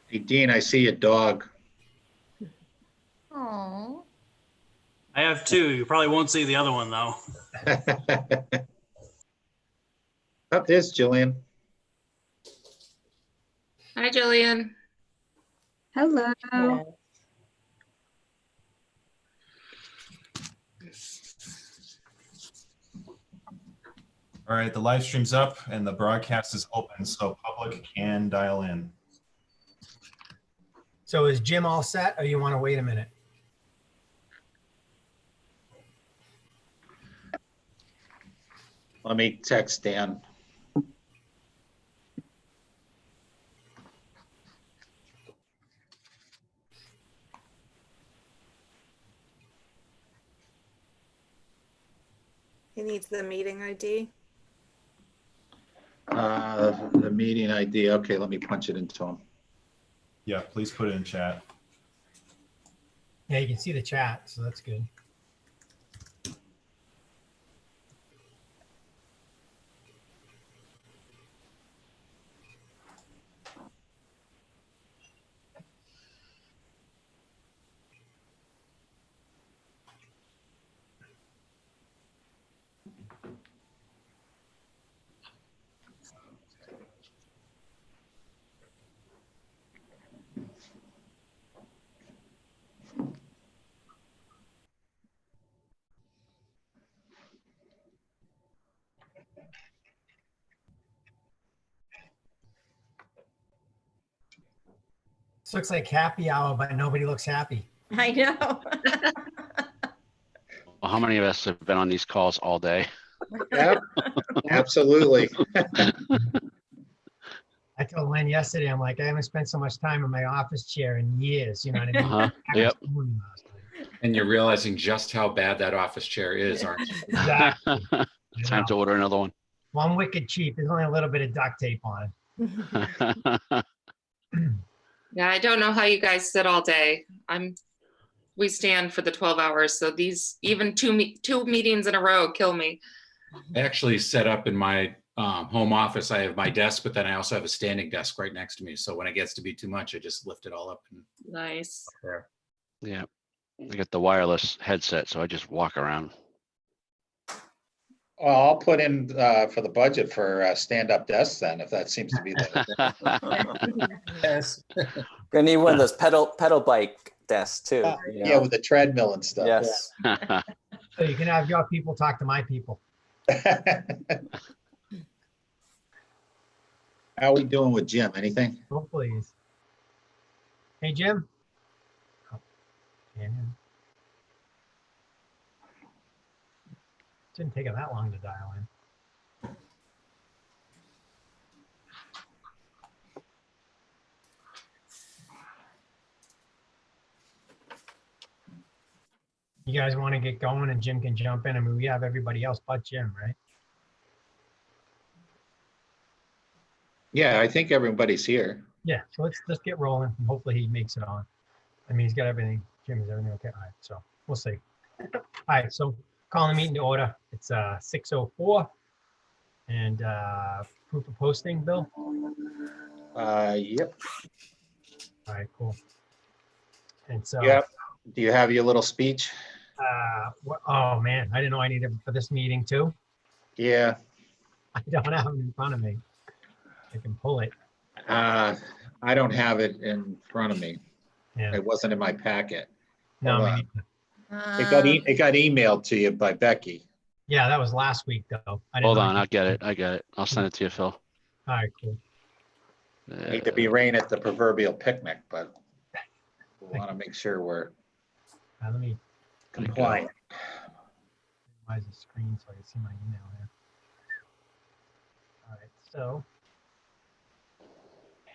Hey, Dean, I see a dog. Oh. I have two. You probably won't see the other one though. Oh, there's Jillian. Hi, Jillian. Hello. All right, the live stream's up and the broadcast is open, so public can dial in. So is Jim all set, or you want to wait a minute? Let me text Dan. He needs the meeting ID. The meeting ID. Okay, let me punch it into him. Yeah, please put it in chat. Yeah, you can see the chat, so that's good. This looks like happy hour, but nobody looks happy. I know. Well, how many of us have been on these calls all day? Yep, absolutely. I told Len yesterday, I'm like, I haven't spent so much time in my office chair in years. You know what I mean? Uh-huh. Yep. And you're realizing just how bad that office chair is, aren't you? Exactly. Time to order another one. One wicked cheap. There's only a little bit of duct tape on it. Yeah, I don't know how you guys sit all day. We stand for the 12 hours. So these, even two meetings in a row kill me. I actually set up in my home office. I have my desk, but then I also have a standing desk right next to me. So when it gets to be too much, I just lift it all up and Nice. up there. Yeah. I got the wireless headset, so I just walk around. Well, I'll put in for the budget for stand-up desks then, if that seems to be the. Yes. Gonna need one of those pedal bike desks too. Yeah, with the treadmill and stuff. Yes. So you can have your people talk to my people. How are we doing with Jim? Anything? Oh, please. Hey, Jim. Oh, yeah. Didn't take it that long to dial in. You guys want to get going and Jim can jump in? I mean, we have everybody else but Jim, right? Yeah, I think everybody's here. Yeah, so let's get rolling and hopefully he makes it on. I mean, he's got everything. Jim, is everything okay? All right, so we'll see. All right, so calling the meeting to order. It's 6:04 and proof of posting, Bill. Yep. All right, cool. And so, Yep. Do you have your little speech? oh man, I didn't know I needed it for this meeting too. Yeah. I don't have it in front of me. I can pull it. I don't have it in front of me. Yeah. It wasn't in my packet. No, Hold me on. neither. It got emailed to you by Becky. Yeah, that was last week though. I didn't Hold know on, I I'll get it. I got it. I'll send it to you, Phil. All right, cool. Hate to be rain at the proverbial picnic, but we want to make sure we're Let me compliant. minimize the screen so I can see my email here. All right, so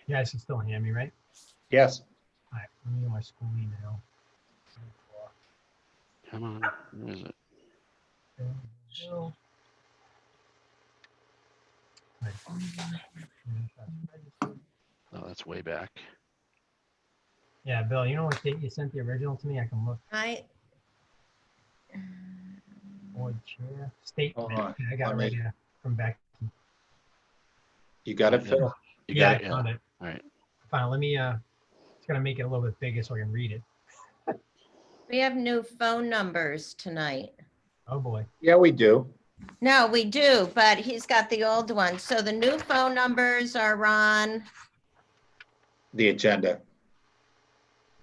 you guys can still hear me, right? Yes. All right, let me get my school email. Come on. Where is it? Bill. Right. Oh, that's way back. Yeah, Bill, you know what date you sent the original to me? I can look. Board chair statement. Hold on, I got it let right me- here from Becky. You got it, Phil? You Yeah, got it? I found it. All right. Fine, let me gonna make it a little bit bigger so I can read it. We have new phone numbers tonight. Oh, boy. Yeah, we do. No, we do, but he's got the old one. So the new phone numbers are on, The agenda.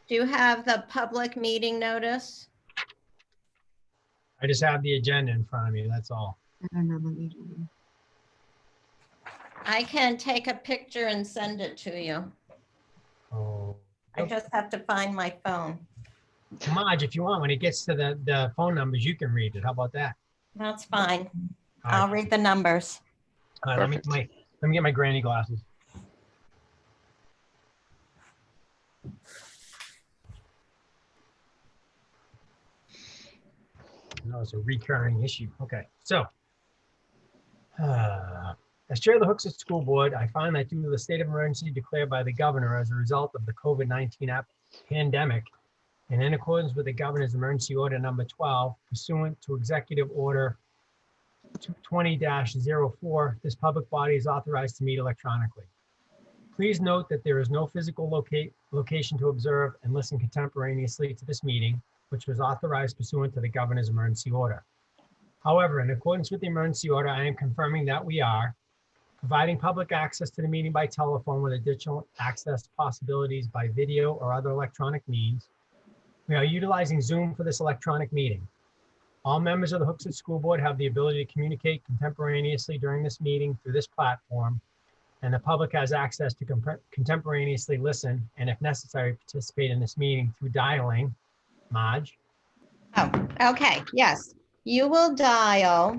do you have the public meeting notice? I just have the agenda in front of me, that's all. I can take a picture and send it to you. Oh. I just have to find my phone. Marge, if you want, when it gets to the phone numbers, you can read it. How about that? That's fine. All I'll right. read the numbers. All right, let me get my granny glasses. No, it's a recurring issue. Okay, so as chair of the Hooksett School Board, I find that due to the state of emergency declared by the governor as a result of the COVID-19 pandemic, and in accordance with the governor's emergency order number 12, pursuant to executive order 20-04, this public body is authorized to meet electronically. Please note that there is no physical location to observe and listen contemporaneously to this meeting, which was authorized pursuant to the governor's emergency order. However, in accordance with the emergency order, I am confirming that we are providing public access to the meeting by telephone with additional access possibilities by video or other electronic means. We are utilizing Zoom for this electronic meeting. All members of the Hooksett School Board have the ability to communicate contemporaneously during this meeting through this platform, and the public has access to contemporaneously listen and, if necessary, participate in this meeting through dialing. Marge? Oh, okay, yes. You will dial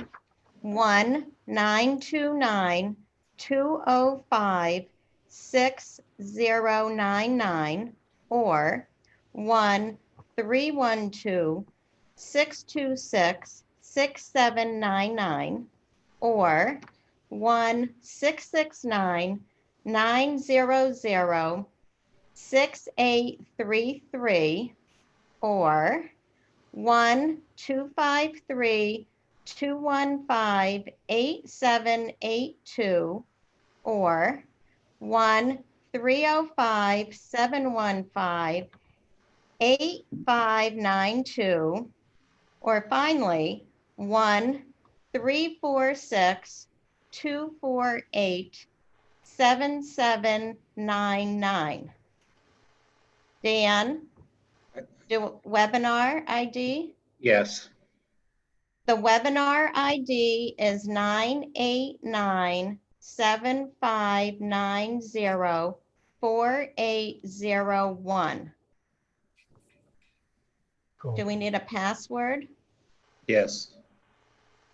1-929-205-6099 or 1-312-626-6799 or 1-669-900-6833 or 1-253-215-8782 or 1-305-715-8592 or finally 1-346-248-7799. Dan, do webinar ID? Yes. The webinar ID is 989-7590-4801. Cool. Do we need a password? Yes.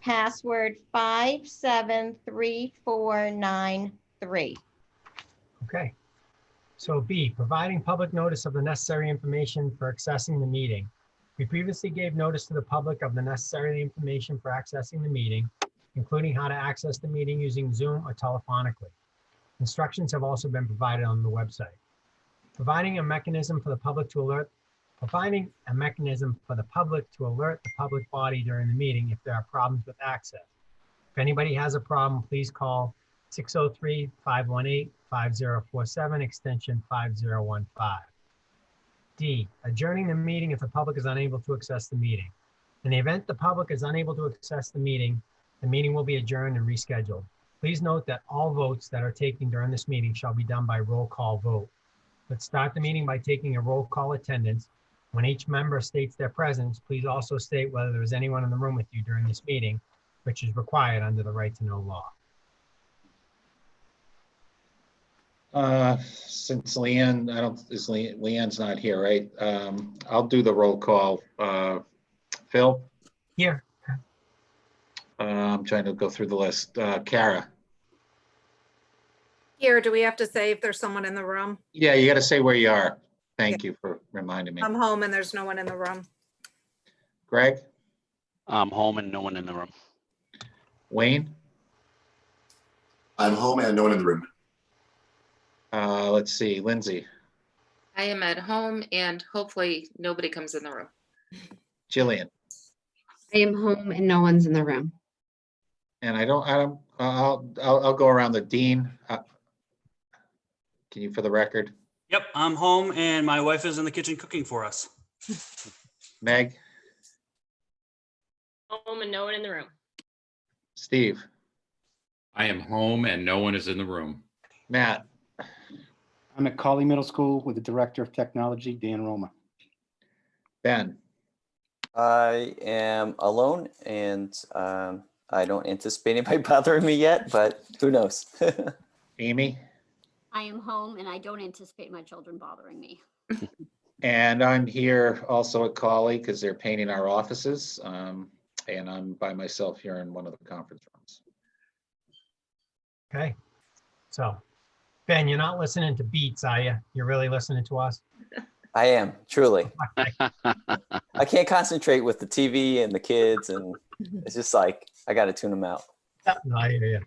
Password 573493. Okay. So B, providing public notice of the necessary information for accessing the meeting. We previously gave notice to the public of the necessary information for accessing the meeting, including how to access the meeting using Zoom or telephonically. Instructions have also been provided on the website. Providing a mechanism for the public to alert the public body during the meeting if there are problems with access. If anybody has a problem, please call 603-518-5047, extension 5015. D, adjourning the meeting if the public is unable to access the meeting. In the event the public is unable to access the meeting will be adjourned and rescheduled. Please note that all votes that are taken during this meeting shall be done by roll call vote. Let's start the meeting by taking a roll call attendance. When each member states their presence, please also state whether there is anyone in the room with you during this meeting, which is required under the right to know law. Since Leanne, Leanne's not here, right? I'll do the roll call. Phil? Here. I'm trying to go through the list. Kara? Here, do we have to say if there's someone in the room? Yeah, you got to say where you are. Thank you for reminding me. I'm home and there's no one in the room. Greg? I'm home and no one in the room. Wayne? I'm home and no one in the room. Let's see, Lindsay? I am at home and hopefully nobody comes in the room. Jillian? I am home and no one's in the room. And I'll go around the Dean. Can you, for the record? Yep, I'm home and my wife is in the kitchen cooking for us. Meg, Home and no one in the room. Steve, I am home and no one is in the room. Matt, I'm at Colley Middle School with the Director of Technology, Dan Roma. Ben, I am alone and I don't anticipate anybody bothering me yet, but who knows? Amy, I am home and I don't anticipate my children bothering me. and I'm here also at Colley because they're painting our offices. And I'm by myself here in one of the conference rooms. Okay. So, Ben, you're not listening to beats, are you? You're really listening to us? I am, truly. I can't concentrate with the TV and the kids, and it's just like, I got to tune them out. No, I hear you.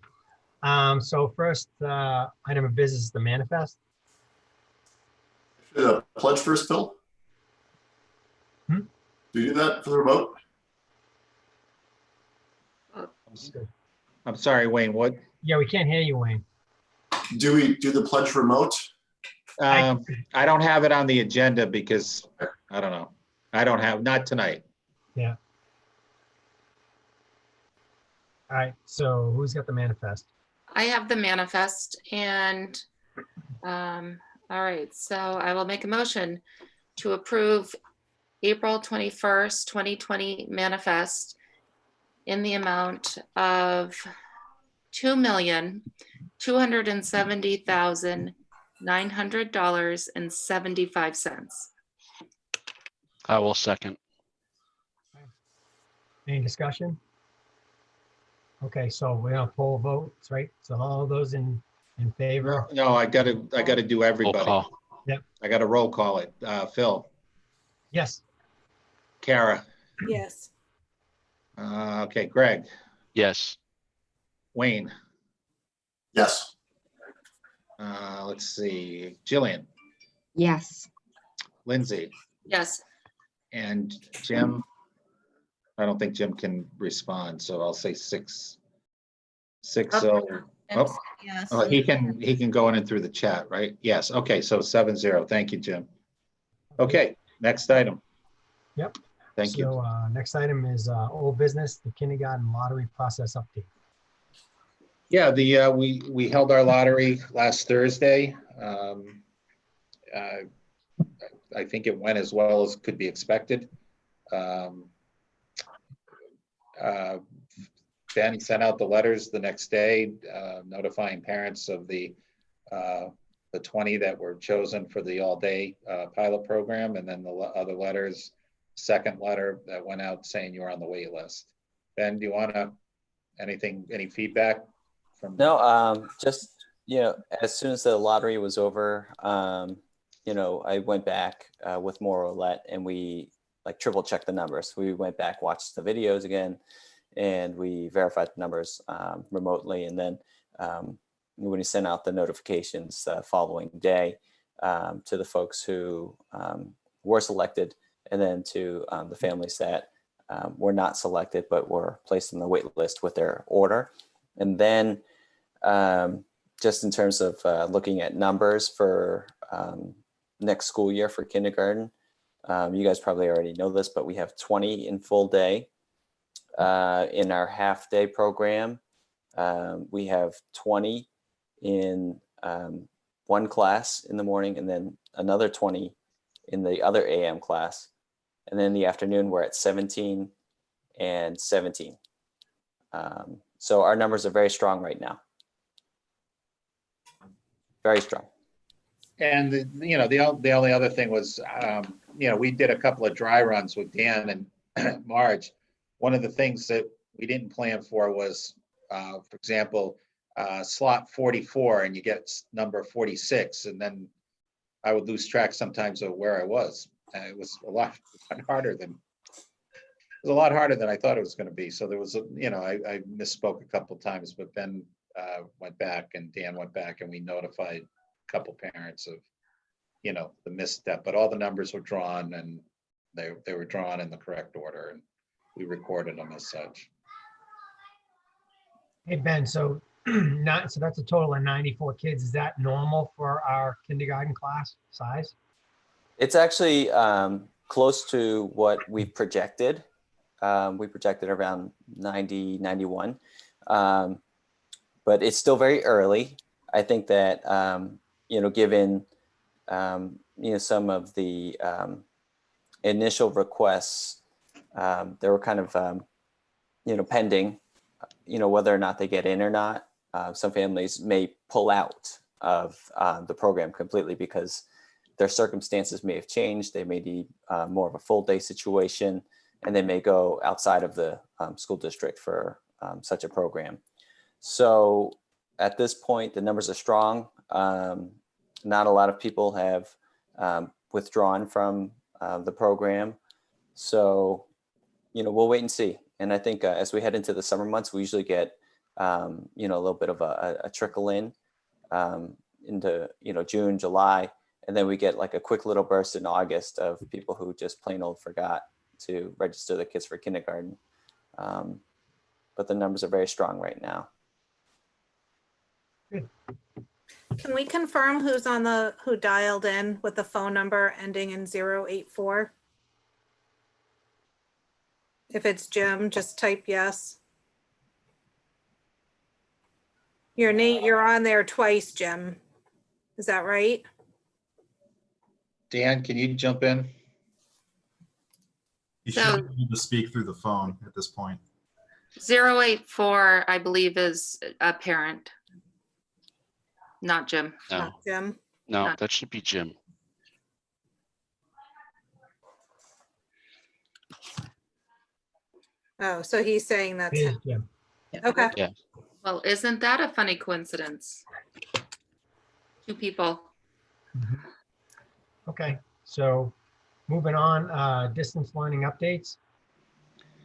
So first item of business is the manifest. Pledge first, Phil? Hmm? Do you do that for the remote? I'm sorry, Wayne, what? Yeah, we can't hear you, Wayne. Do we do the pledge remote? I don't have it on the agenda because, I don't know. Not tonight. Yeah. All right, so who's got the manifest? I have the manifest and, all right, so I will make a motion to approve April 21st, 2020 manifest in the amount of $2,270,900.75. I will second. Any discussion? Okay, so we're gonna poll votes, right? So all those in favor? No, I gotta do Roll everybody. call. Yep. I gotta roll call it. Phil, Yes. Kara, Yes. okay, Greg, Yes. Wayne, Yes. let's see, Jillian, Yes. Lindsay, Yes, and Jim. I don't think Jim can respond, so I'll say 6-0. Oh, Yes. oh, he can go in and through the chat, right? Yes, okay, so 7-0. Thank you, Jim. Okay, next item. Yep. Thank you. So next item is old business, the kindergarten lottery process update. Yeah, we held our lottery last Thursday. I think it went as well as could be expected. Ben sent out the letters the next day notifying parents of the 20 that were chosen for the all-day pilot program, and then the other letters, second letter that went out saying you were on the wait list. Ben, do you want to, any feedback from? No, just, as soon as the lottery was over, I went back with Maura Roulette and we triple checked the numbers. We went back, watched the videos again, and we verified the numbers remotely. And then when we sent out the notifications the following day to the folks who were selected, and then to the families that were not selected but were placed on the wait list with their order. And then just in terms of looking at numbers for next school year for kindergarten, you guys probably already know this, but we have 20 in full day. In our half day program, we have 20 in one class in the morning, and then another 20 in the other AM class. And then in the afternoon, we're at 17 and 17. So our numbers are very strong right now. Very strong. And the only other thing was, we did a couple of dry runs with Dan and Marge. One of the things that we didn't plan for was, for example, slot 44, and you get number 46, and then I would lose track sometimes of where I was. It was a lot harder than I thought it was going to be. So there was, I misspoke a couple of times, but Ben went back and Dan went back, and we notified a couple parents of, the misstep. But all the numbers were drawn, and they were drawn in the correct order, and we recorded them as such. Hey, Ben, so not, so that's a total of 94 kids. Is that normal for our kindergarten class size? It's actually close to what we've projected. We projected around 90, 91. But it's still very early. I think that, given, some of the initial requests, they were kind of, pending, whether or not they get in or not. Some families may pull out of the program completely because their circumstances may have changed. They may need more of a full day situation, and they may go outside of the school district for such a program. So at this point, the numbers are strong. Not a lot of people have withdrawn from the program. So, we'll wait and see. And I think as we head into the summer months, we usually get, a little bit of a trickle in into, June, July. And then we get like a quick little burst in August of people who just plain old forgot to register their kids for kindergarten. But the numbers are very strong right now. Can we confirm who dialed in with the phone number ending in 084? If it's Jim, just type yes. You're on there twice, Jim. Is that right? Dan, can you jump in? You So- shouldn't need to speak through the phone at this point. 084, I believe, is a parent. Not Jim. No, Not Jim. no, that should be Jim. Oh, so he's saying that's It is him. Jim. Okay. Yeah. Well, isn't that a funny coincidence? Two people. Mhm. Okay, so moving on, distance learning updates.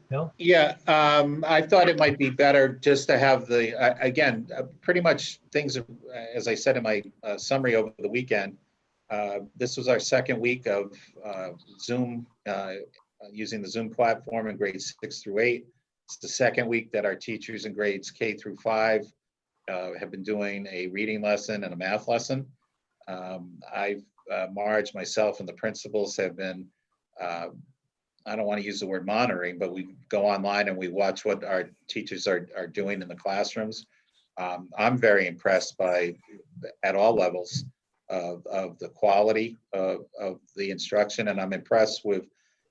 Bill? Yeah, I thought it might be better just to have again, pretty much things, as I said in my summary over the weekend, this was our second week of Zoom, using the Zoom platform in grades 6 through 8. It's the second week that our teachers in grades K through 5 have been doing a reading lesson and a math lesson. Marge, myself, and the principals have been, I don't want to use the word monitoring, but we go online and we watch what our teachers are doing in the classrooms. I'm very impressed at all levels of the quality of the instruction, and I'm impressed with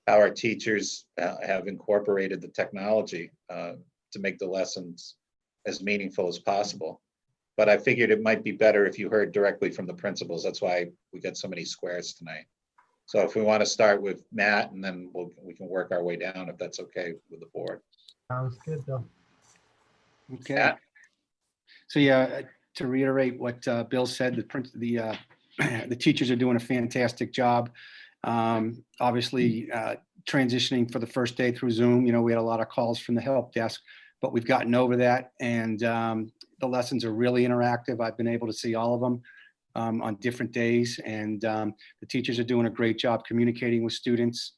how our teachers have incorporated the technology to make the lessons as meaningful as possible. But I figured it might be better if you heard directly from the principals. That's why we got so many squares tonight. So if we want to start with Matt, and then we can work our way down, if that's okay with the board. Sounds good, Bill. Okay. Matt? So yeah, to reiterate what Bill said, the teachers are doing a fantastic job. Obviously, transitioning for the first day through Zoom, we had a lot of calls from the help desk, but we've gotten over that, and the lessons are really interactive. I've been able to see all of them on different days, and the teachers are doing a great job communicating with students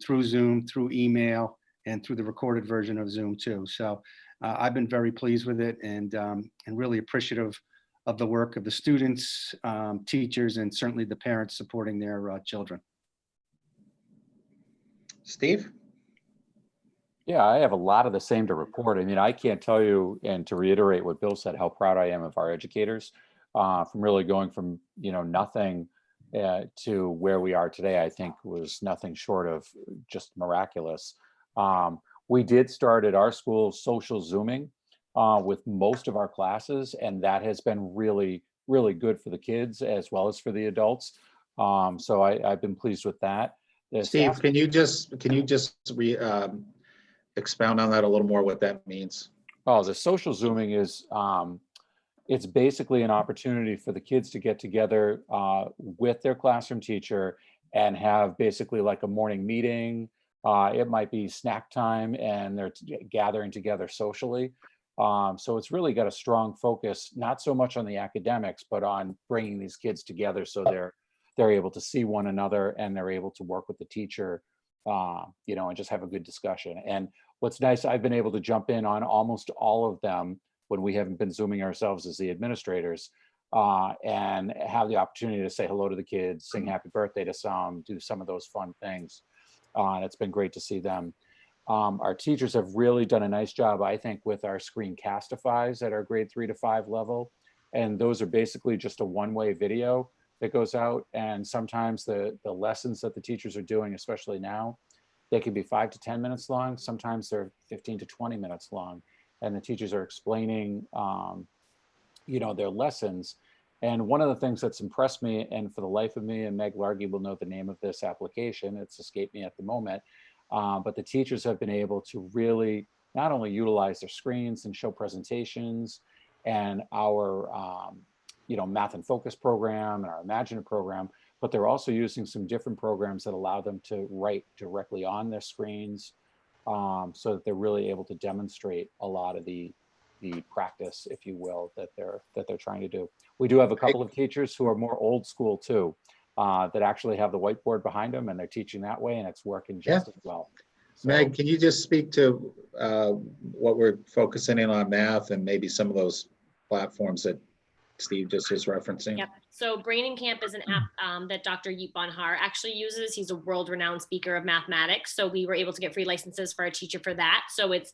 through Zoom, through email, and through the recorded version of Zoom too. So I've been very pleased with it, and really appreciative of the work of the students, teachers, and certainly the parents supporting their children. Steve? Yeah, I have a lot of the same to report. I mean, I can't tell you, and to reiterate what Bill said, how proud I am of our educators from really going from, nothing to where we are today. I think was nothing short of just miraculous. We did start at our school social Zooming with most of our classes, and that has been really, really good for the kids as well as for the adults. So I've been pleased with that. Steve, can you just expound on that a little more, what that means? Oh, the social Zooming is, it's basically an opportunity for the kids to get together with their classroom teacher and have basically like a morning meeting. It might be snack time, and they're gathering together socially. So it's really got a strong focus, not so much on the academics, but on bringing these kids together so they're able to see one another, and they're able to work with the teacher, and just have a good discussion. And what's nice, I've been able to jump in on almost all of them when we haven't been Zooming ourselves as the administrators, and have the opportunity to say hello to the kids, sing happy birthday to some, do some of those fun things. And it's been great to see them. Our teachers have really done a nice job, I think, with our screencastifies at our grade 3 to 5 level. And those are basically just a one-way video that goes out. And sometimes the lessons that the teachers are doing, especially now, they can be 5 to 10 minutes long. Sometimes they're 15 to 20 minutes long. And the teachers are explaining, their lessons. And one of the things that's impressed me, and for the life of me, and Meg Largy will know the name of this application, it's escaped me at the moment, but the teachers have been able to really not only utilize their screens and show presentations and our, Math and Focus program and our Imagine program, but they're also using some different programs that allow them to write directly on their screens, so that they're really able to demonstrate a lot of the practice, if you will, that they're trying to do. We do have a couple of teachers who are more old school too, that actually have the whiteboard behind them and they're teaching that way, and it's working just as well. So, Meg, can you just speak to what we're focusing in on math and maybe some of those platforms that Steve just was referencing? Yep. So Brain Camp is an app that Dr. Yeet Bonhar actually uses. He's a world-renowned speaker of mathematics. So we were able to get free licenses for our teacher for that. So it's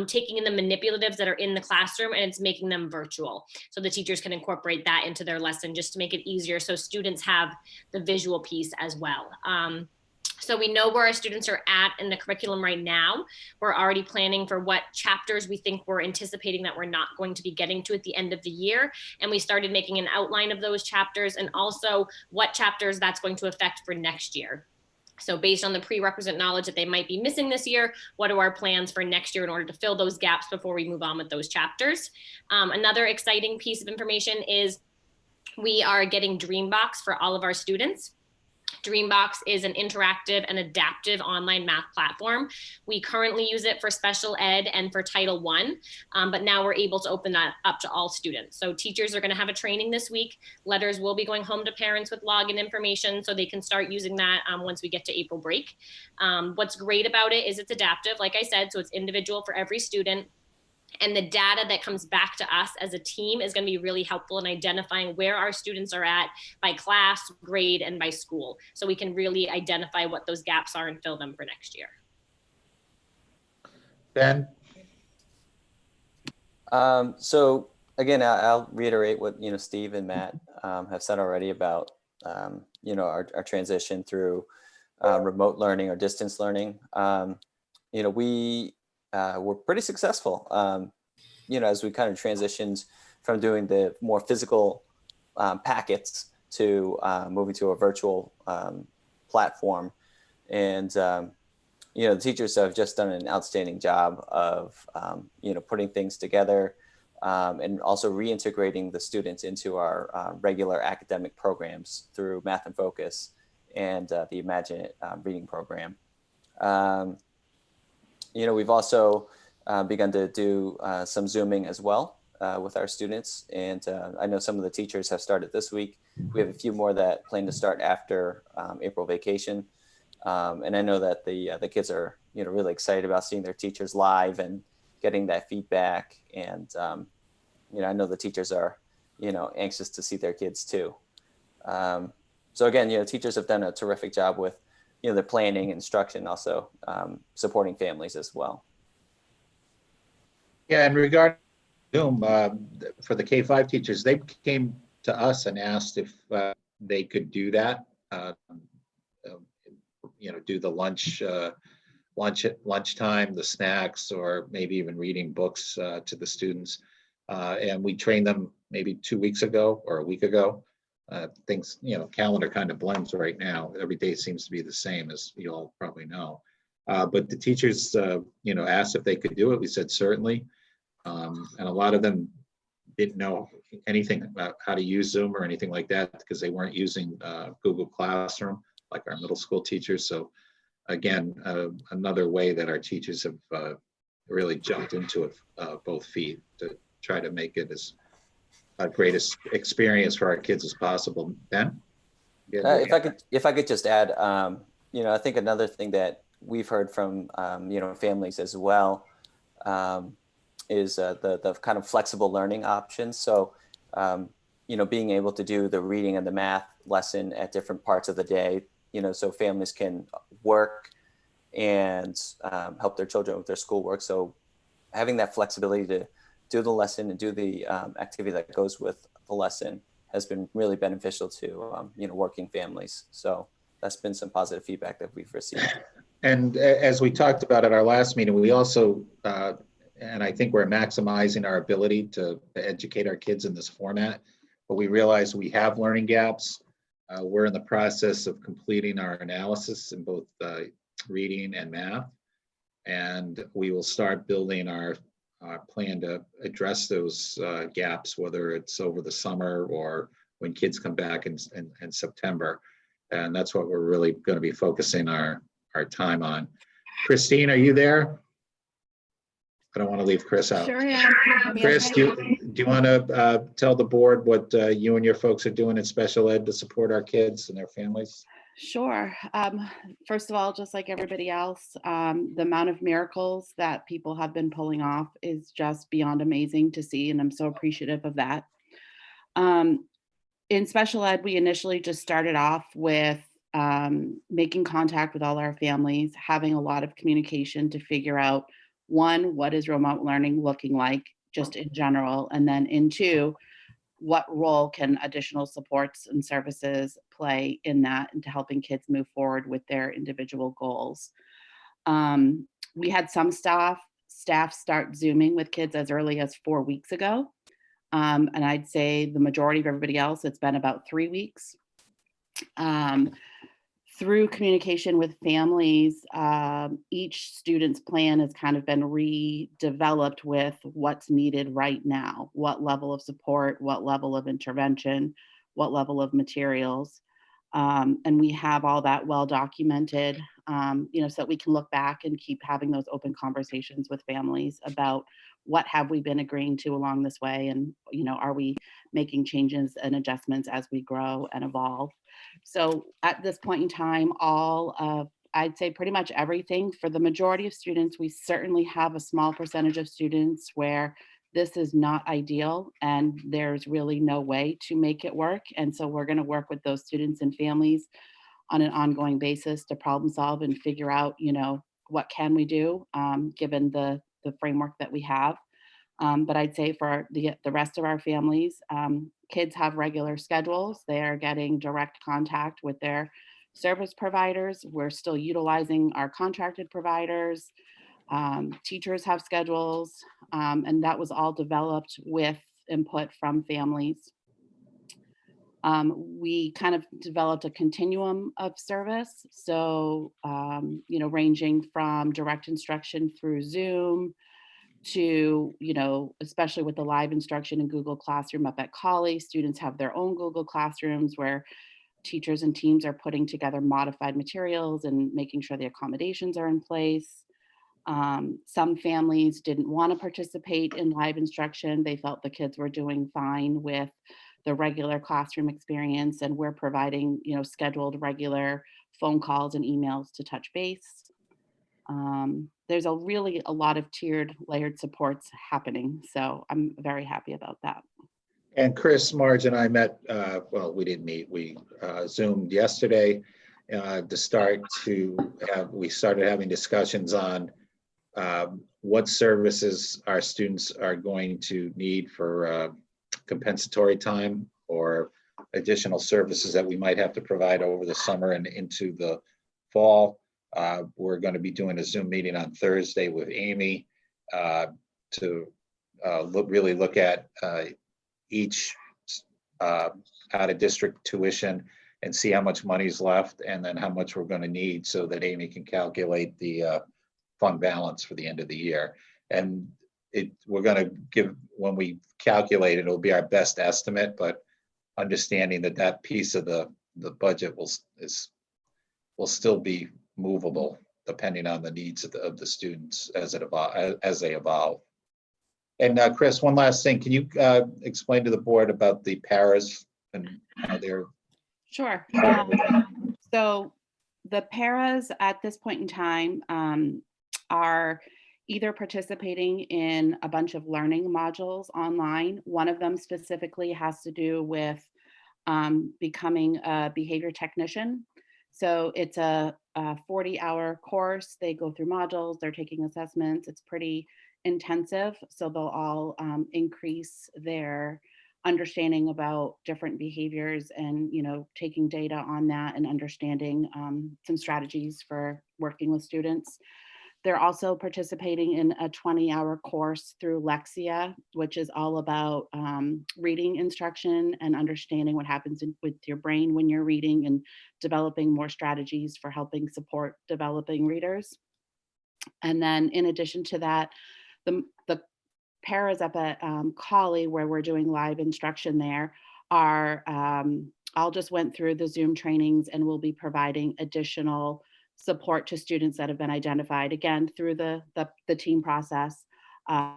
taking in the manipulatives that are in the classroom and it's making them virtual. So the teachers can incorporate that into their lesson just to make it easier so students have the visual piece as well. So we know where our students are at in the curriculum right now. We're already planning for what chapters we think we're anticipating that we're not going to be getting to at the end of the year. And we started making an outline of those chapters and also what chapters that's going to affect for next year. So based on the prerequisite knowledge that they might be missing this year, what are our plans for next year in order to fill those gaps before we move on with those chapters? Another exciting piece of information is we are getting Dreambox for all of our students. Dreambox is an interactive and adaptive online math platform. We currently use it for special ed and for Title I, but now we're able to open that up to all students. So teachers are going to have a training this week. Letters will be going home to parents with login information so they can start using that once we get to April break. What's great about it is it's adaptive, like I said, so it's individual for every student. And the data that comes back to us as a team is going to be really helpful in identifying where our students are at by class, grade, and by school. So we can really identify what those gaps are and fill them for next year. Ben? So again, I'll reiterate what, Steve and Matt have said already about, our transition through remote learning or distance learning. We're pretty successful, as we kind of transitioned from doing the more physical packets to moving to a virtual platform. And, the teachers have just done an outstanding job of, putting things together and also reintegrating the students into our regular academic programs through Math and Focus and the Imagine It reading program. We've also begun to do some Zooming as well with our students. And I know some of the teachers have started this week. We have a few more that plan to start after April vacation. And I know that the kids are, really excited about seeing their teachers live and getting that feedback. And, I know the teachers are, anxious to see their kids too. So again, teachers have done a terrific job with the planning, instruction, also supporting families as well. Yeah, and regarding Zoom, for the K-5 teachers, they came to us and asked if they could do that. Do the lunchtime, the snacks, or maybe even reading books to the students. And we trained them maybe 2 weeks ago or a week ago. Things, calendar kind of blends right now. Every day seems to be the same, as you all probably know. But the teachers, asked if they could do it. We said certainly. And a lot of them didn't know anything about how to use Zoom or anything like that because they weren't using Google Classroom like our middle school teachers. So again, another way that our teachers have really jumped into it both feet to try to make it as greatest experience for our kids as possible. Ben? If I could just add, I think another thing that we've heard from, families as well, the kind of flexible learning options. So, being able to do the reading and the math lesson at different parts of the day, so families can work and help their children with their schoolwork. So having that flexibility to do the lesson and do the activity that goes with the lesson has been really beneficial to, working families. So that's been some positive feedback that we've received. And as we talked about at our last meeting, we also, and I think we're maximizing our ability to educate our kids in this format, but we realize we have learning gaps. We're in the process of completing our analysis in both reading and math. And we will start building our plan to address those gaps, whether it's over the summer or when kids come back in September. And that's what we're really going to be focusing our time on. Christine, are you there? I don't want to leave Chris out. Sure am. Chris, do you want to tell the board what you and your folks are doing in special ed to support our kids and their families? Sure. First of all, just like everybody else, the amount of miracles that people have been pulling off is just beyond amazing to see, and I'm so appreciative of that. In special ed, we initially just started off with making contact with all our families, having a lot of communication to figure out, one, what is remote learning looking like just in general, and then in two, what role can additional supports and services play in that into helping kids move forward with their individual goals. We had some staff start Zooming with kids as early as 4 weeks ago. And I'd say the majority of everybody else, it's been about 3 weeks. Through communication with families, each student's plan has kind of been redeveloped with what's needed right now, what level of support, what level of intervention, what level of materials. And we have all that well documented, so that we can look back and keep having those open conversations with families about what have we been agreeing to along this way, and are we making changes and adjustments as we grow and evolve. So at this point in time, I'd say pretty much everything for the majority of students. We certainly have a small percentage of students where this is not ideal and there's really no way to make it work. And so we're going to work with those students and families on an ongoing basis to problem solve and figure out, what can we do given the framework that we have. But I'd say for the rest of our families, kids have regular schedules. They are getting direct contact with their service providers. We're still utilizing our contracted providers. Teachers have schedules, and that was all developed with input from families. We kind of developed a continuum of service. So, ranging from direct instruction through Zoom to, especially with the live instruction in Google Classroom up at Colley, students have their own Google Classrooms where teachers and teams are putting together modified materials and making sure the accommodations are in place. Some families didn't want to participate in live instruction. They felt the kids were doing fine with the regular classroom experience, and we're providing, scheduled regular phone calls and emails to touch base. There's a lot of tiered, layered supports happening. So I'm very happy about that. And Chris, Marge, and I met, we didn't meet, we Zoomed yesterday we started having discussions on what services our students are going to need for compensatory time or additional services that we might have to provide over the summer and into the fall. We're going to be doing a Zoom meeting on Thursday with Amy to really look at each out-of-district tuition and see how much money's left and then how much we're going to need so that Amy can calculate the fund balance for the end of the year. And we're going to give, when we calculate it, it'll be our best estimate, but understanding that piece of the budget will still be movable depending on the needs of the students as they evolve. And Chris, one last thing, can you explain to the board about the paras and how they're? Sure. So the paras at this point in time are either participating in a bunch of learning modules online. One of them specifically has to do with becoming a behavior technician. So it's a 40-hour course. They go through modules, they're taking assessments. It's pretty intensive. So they'll all increase their understanding about different behaviors and, you know, taking data on that and understanding some strategies for working with students. They're also participating in a 20-hour course through Lexia, which is all about reading instruction and understanding what happens with your brain when you're reading and developing more strategies for helping support developing readers. And then in addition to that, the paras up at Colley, where we're doing live instruction there, are all just went through the Zoom trainings and will be providing additional support to students that have been identified, again, through the team process of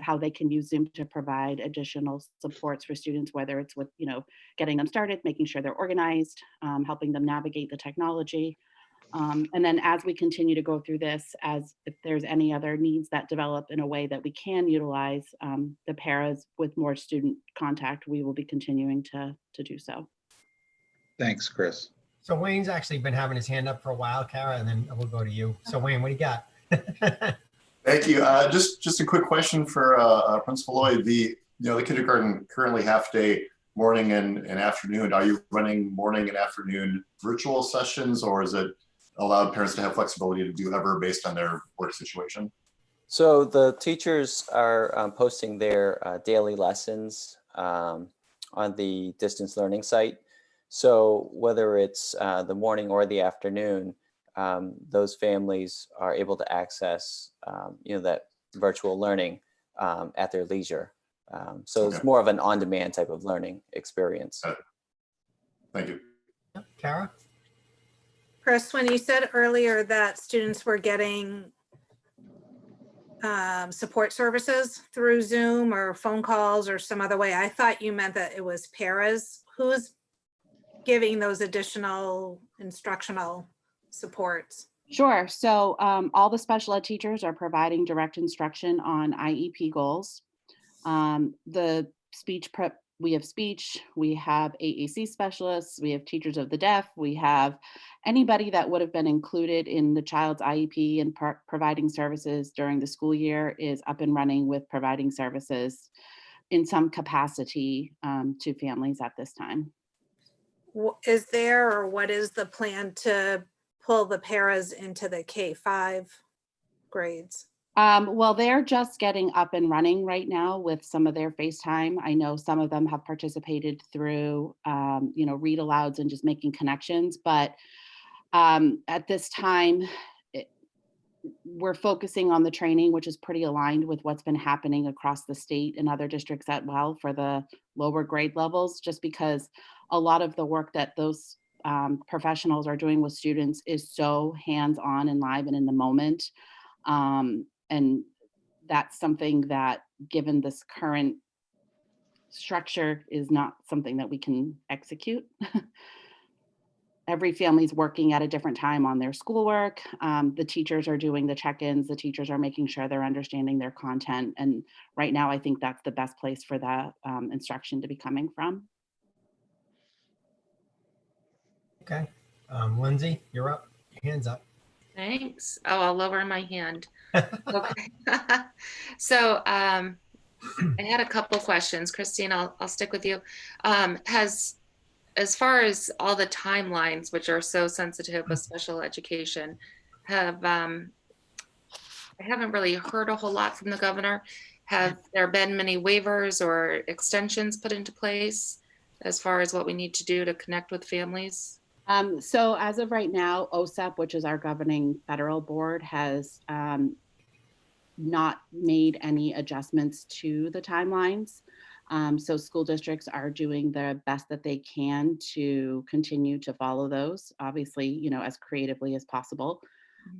how they can use Zoom to provide additional supports for students, whether it's with, you know, getting them started, making sure they're organized, helping them navigate the technology. And then as we continue to go through this, as if there's any other needs that develop in a way that we can utilize the paras with more student contact, we will be continuing to do so. Thanks, Chris. So Wayne's actually been having his hand up for a while, Kara, and then we'll go to you. So Wayne, what do you got? Thank you. Just a quick question for Principal Lloyd. The kindergarten currently half day morning and afternoon. Are you running morning and afternoon virtual sessions, or is it allowed parents to have flexibility to do whatever based on their work situation? So the teachers are posting their daily lessons on the distance learning site. So whether it's the morning or the afternoon, those families are able to access, that virtual learning at their leisure. So Okay. it's more of an on-demand type of learning experience. Thank you. Kara? Chris, when you said earlier that students were getting support services through Zoom or phone calls or some other way, I thought you meant that it was paras. Who's giving those additional instructional supports? Sure. So all the special ed teachers are providing direct instruction on IEP goals. The speech prep, we have speech, we have AAC specialists, we have teachers of the deaf, we have anybody that would have been included in the child's IEP and providing services during the school year is up and running with providing services in some capacity to families at this time. Is there, or what is the plan to pull the paras into the K-5 grades? Well, they're just getting up and running right now with some of their FaceTime. I know some of them have participated through, read alouds and just making connections. But at this time, we're focusing on the training, which is pretty aligned with what's been happening across the state and other districts as well for the lower grade levels, just because a lot of the work that those professionals are doing with students is so hands-on and live and in the moment. And that's something that, given this current structure, is not something that we can execute. Every family's working at a different time on their schoolwork. The teachers are doing the check-ins. The teachers are making sure they're understanding their content. And right now, I think that's the best place for that instruction to be coming from. Okay. Lindsay, you're up. Your hand's up. Thanks. Oh, I'll lower my hand. Okay. So I had a couple questions. Christine, I'll stick with you. As far as all the timelines, which are so sensitive with special education, I haven't really heard a whole lot from the governor. Have there been many waivers or extensions put into place as far as what we need to do to connect with families? So as of right now, OSEP, which is our governing federal board, has not made any adjustments to the timelines. So school districts are doing the best that they can to continue to follow those, obviously, as creatively as possible.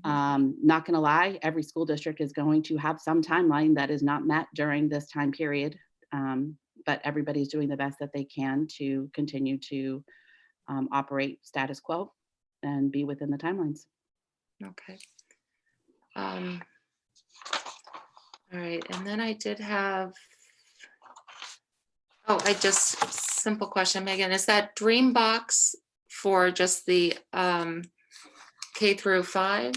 Not gonna lie, every school district is going to have some timeline that is not met during this time period. But everybody's doing the best that they can to continue to operate status quo and be within the timelines. Okay. All right, and then I did have, simple question, Megan, is that Dreambox for just the K through 5?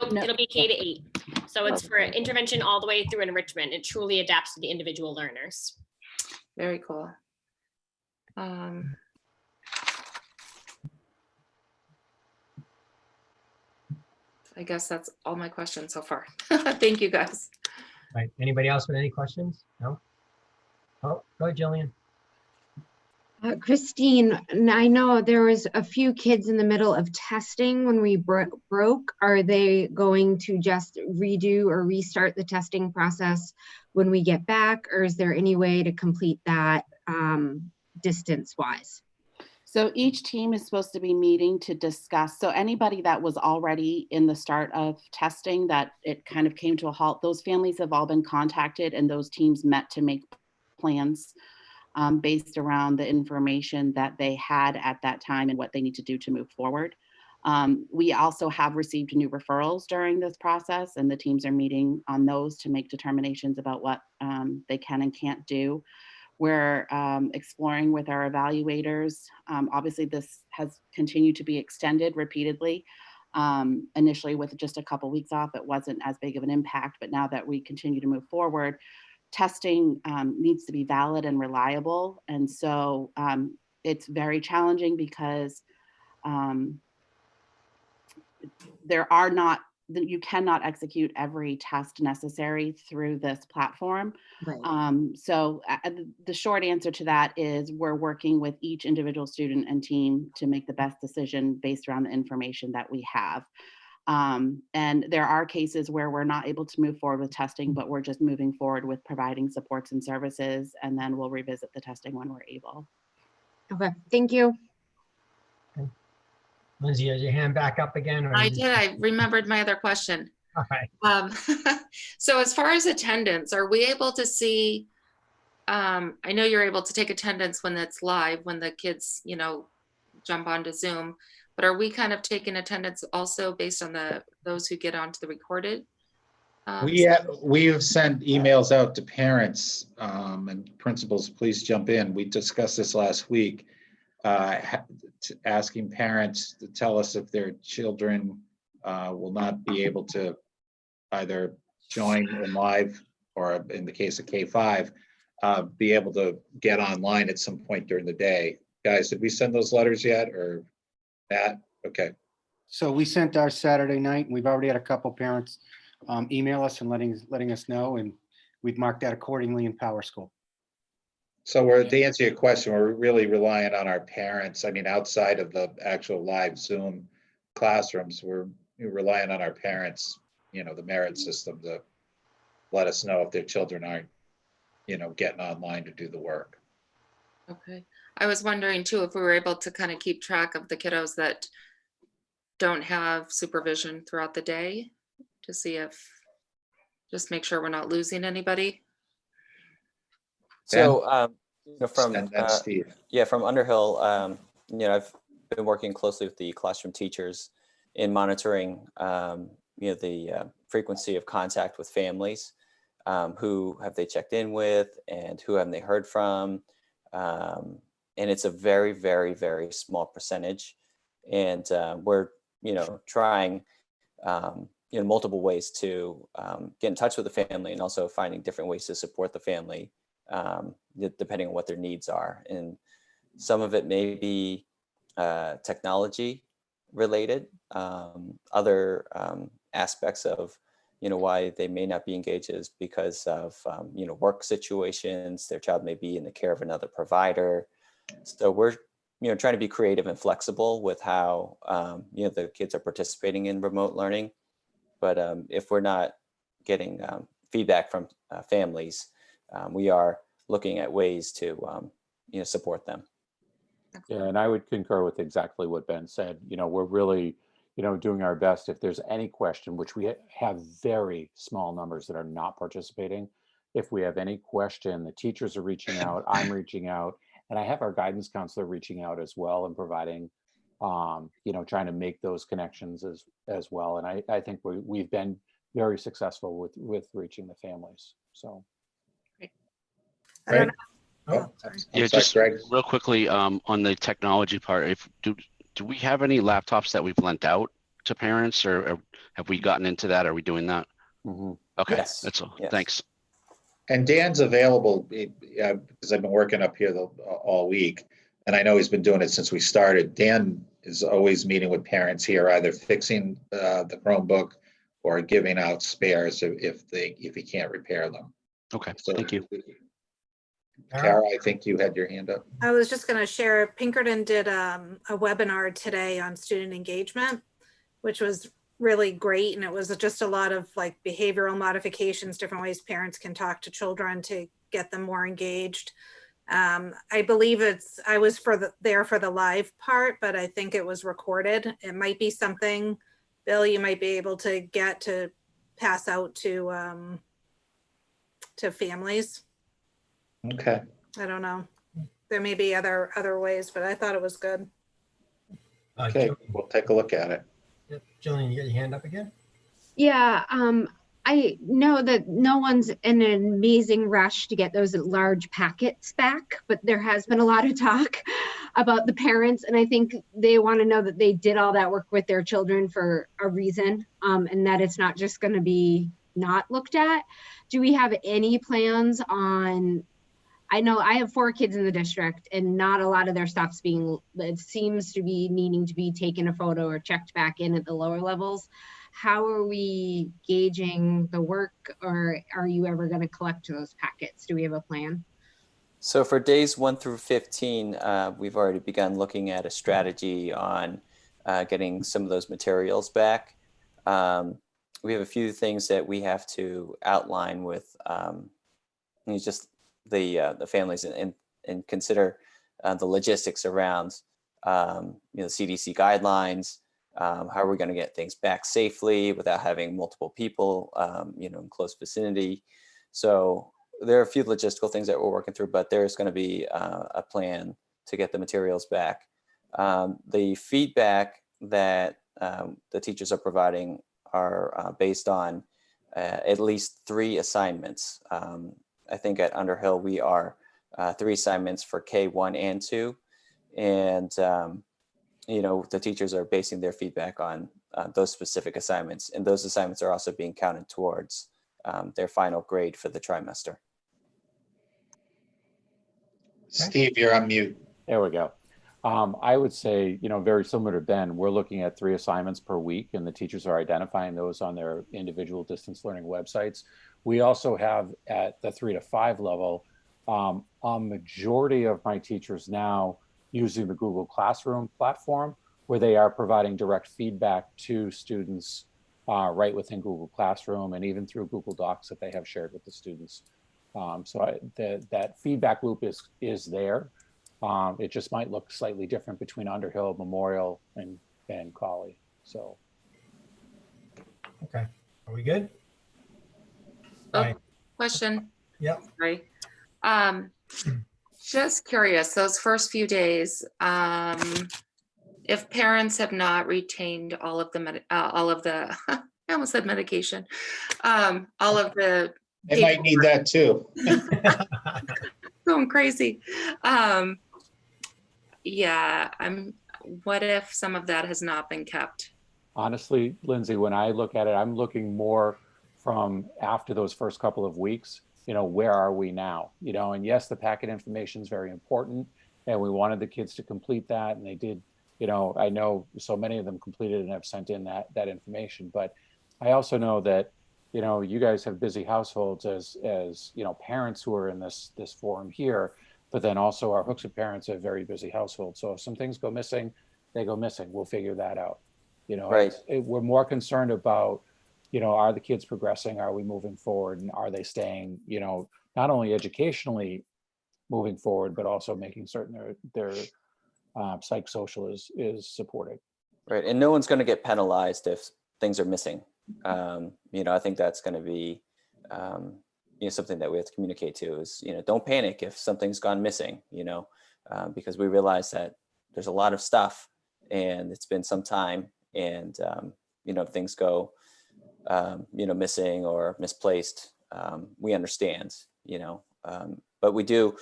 Nope, it'll be K to 8. So it's for intervention all the way through enrichment. It truly adapts to the individual learners. Very cool. I guess that's all my questions so far. Thank you, guys. Right, anybody else with any questions? No? Oh, go ahead, Jillian. Christine, I know there was a few kids in the middle of testing when we broke. Are they going to just redo or restart the testing process when we get back? Or is there any way to complete that distance-wise? So each team is supposed to be meeting to discuss. So anybody that was already in the start of testing that it kind of came to a halt, those families have all been contacted and those teams met to make plans based around the information that they had at that time and what they need to do to move forward. We also have received new referrals during this process, and the teams are meeting on those to make determinations about what they can and can't do. We're exploring with our evaluators. Obviously, this has continued to be extended repeatedly. Initially, with just a couple weeks off, it wasn't as big of an impact, but now that we continue to move forward, testing needs to be valid and reliable. And so it's very challenging because you cannot execute every test necessary through this platform. Right. So the short answer to that is we're working with each individual student and team to make the best decision based around the information that we have. And there are cases where we're not able to move forward with testing, but we're just moving forward with providing supports and services, and then we'll revisit the testing when we're able. Okay, thank you. Okay. Lindsay, has your hand back up again? Or I did, I remembered my other question. All right. So as far as attendance, are we able to see, I know you're able to take attendance when it's live, when the kids, jump onto Zoom, but are we kind of taking attendance also based on those who get onto the recorded? We have sent emails out to parents and principals, please jump in. We discussed this last week, asking parents to tell us if their children will not be able to either join in live or in the case of K-5, be able to get online at some point during the day. Guys, did we send those letters yet or Matt? Okay. So we sent our Saturday night, and we've already had a couple parents email us and letting us know, and we've marked that accordingly in Power School. So to answer your question, we're really relying on our parents. I mean, outside of the actual live Zoom classrooms, we're relying on our parents, the merit system to let us know if their children aren't, getting online to do the work. Okay. I was wondering too, if we were able to kind of keep track of the kiddos that don't have supervision throughout the day to see just make sure we're not losing anybody. So, Steve. from Underhill, I've been working closely with the classroom teachers in monitoring, the frequency of contact with families. Who have they checked in with and who haven't they heard from? And it's a very, very, very small percentage. And we're, trying, multiple ways to get in touch with the family and also finding different ways to support the family, depending on what their needs are. And some of it may be technology related. Other aspects of, why they may not be engaged is because of, work situations. Their child may be in the care of another provider. So we're, trying to be creative and flexible with how, the kids are participating in remote learning. But if we're not getting feedback from families, we are looking at ways to, support them. Yeah, and I would concur with exactly what Ben said. We're really, doing our best. If there's any question, which we have very small numbers that are not participating, if we have any question, the teachers are reaching out, I'm reaching out, and I have our guidance counselor reaching out as well and providing, trying to make those connections as well. And I think we've been very successful with reaching the families. So. I don't know. Oh, Yeah, I'm sorry, just Greg. real quickly, on the technology part, do we have any laptops that we've lent out to parents, or have we gotten into that? Are we doing that? Okay, Yes. that's all. Yes. Thanks. And Dan's available because I've been working up here all week, and I know he's been doing it since we started. Dan is always meeting with parents here, either fixing the Chromebook or giving out spares if he can't repair them. Okay, So, thank you. Kara, I think you had your hand up. I was just going to share, Pinkerton did a webinar today on student engagement, which was really great. And it was just a lot of like behavioral modifications, different ways parents can talk to children to get them more engaged. I believe I was there for the live part, but I think it was recorded. It might be something, Bill, you might be able to get to pass out to families. Okay. I don't know. There may be other ways, but I thought it was good. Okay, we'll take a look at it. Yep. Jillian, you got your hand up again? Yeah, I know that no one's in an amazing rush to get those large packets back, but there has been a lot of talk about the parents, and I think they want to know that they did all that work with their children for a reason, and that it's not just going to be not looked at. Do we have any plans on, I know I have 4 kids in the district and not a lot of their stuff's it seems to be needing to be taken a photo or checked back in at the lower levels. How are we gauging the work, or are you ever going to collect those packets? Do we have a plan? So for days 1 through 15, we've already begun looking at a strategy on getting some of those materials back. We have a few things that we have to outline with just the families and consider the logistics around the CDC guidelines. How are we going to get things back safely without having multiple people in close vicinity? So there are a few logistical things that we're working through, but there's going to be a plan to get the materials back. The feedback that the teachers are providing are based on at least 3 assignments. I think at Underhill we are 3 assignments for K1 and 2, and the teachers are basing their feedback on those specific assignments, and those assignments are also being counted towards their final grade for the trimester. Steve, you're on mute. There we go. I would say, very similar to Ben, we're looking at 3 assignments per week, and the teachers are identifying those on their individual distance learning websites. We also have at the 3 to 5 level, a majority of my teachers now using the Google Classroom platform, where they are providing direct feedback to students right within Google Classroom and even through Google Docs that they have shared with the students. That feedback loop is there. It just might look slightly different between Underhill, Memorial, and Colley. So. Okay, are we good? Question. Yep. Sorry. Just curious, those first few days, if parents have not retained all of the, I almost said medication, all of the. They might need that too. Going crazy. Yeah, what if some of that has not been kept? Honestly, Lindsay, when I look at it, I'm looking more from after those first couple of weeks, where are we now? And yes, the packet information is very important, and we wanted the kids to complete that, and they did. I know so many of them completed and have sent in that information, but I also know that you guys have busy households as parents who are in this forum here, but then also our Hooksett parents have very busy households. So if some things go missing, they go missing. We'll figure that out. Right. We're more concerned about, are the kids progressing? Are we moving forward? And are they staying, not only educationally moving forward, but also making certain their psychosocial is supported. Right, and no one's going to get penalized if things are missing. I think that's going to be, something that we have to communicate to is, don't panic if something's gone missing, because we realize that there's a lot of stuff and it's been some time, and, if things go missing or misplaced, we understand, but we do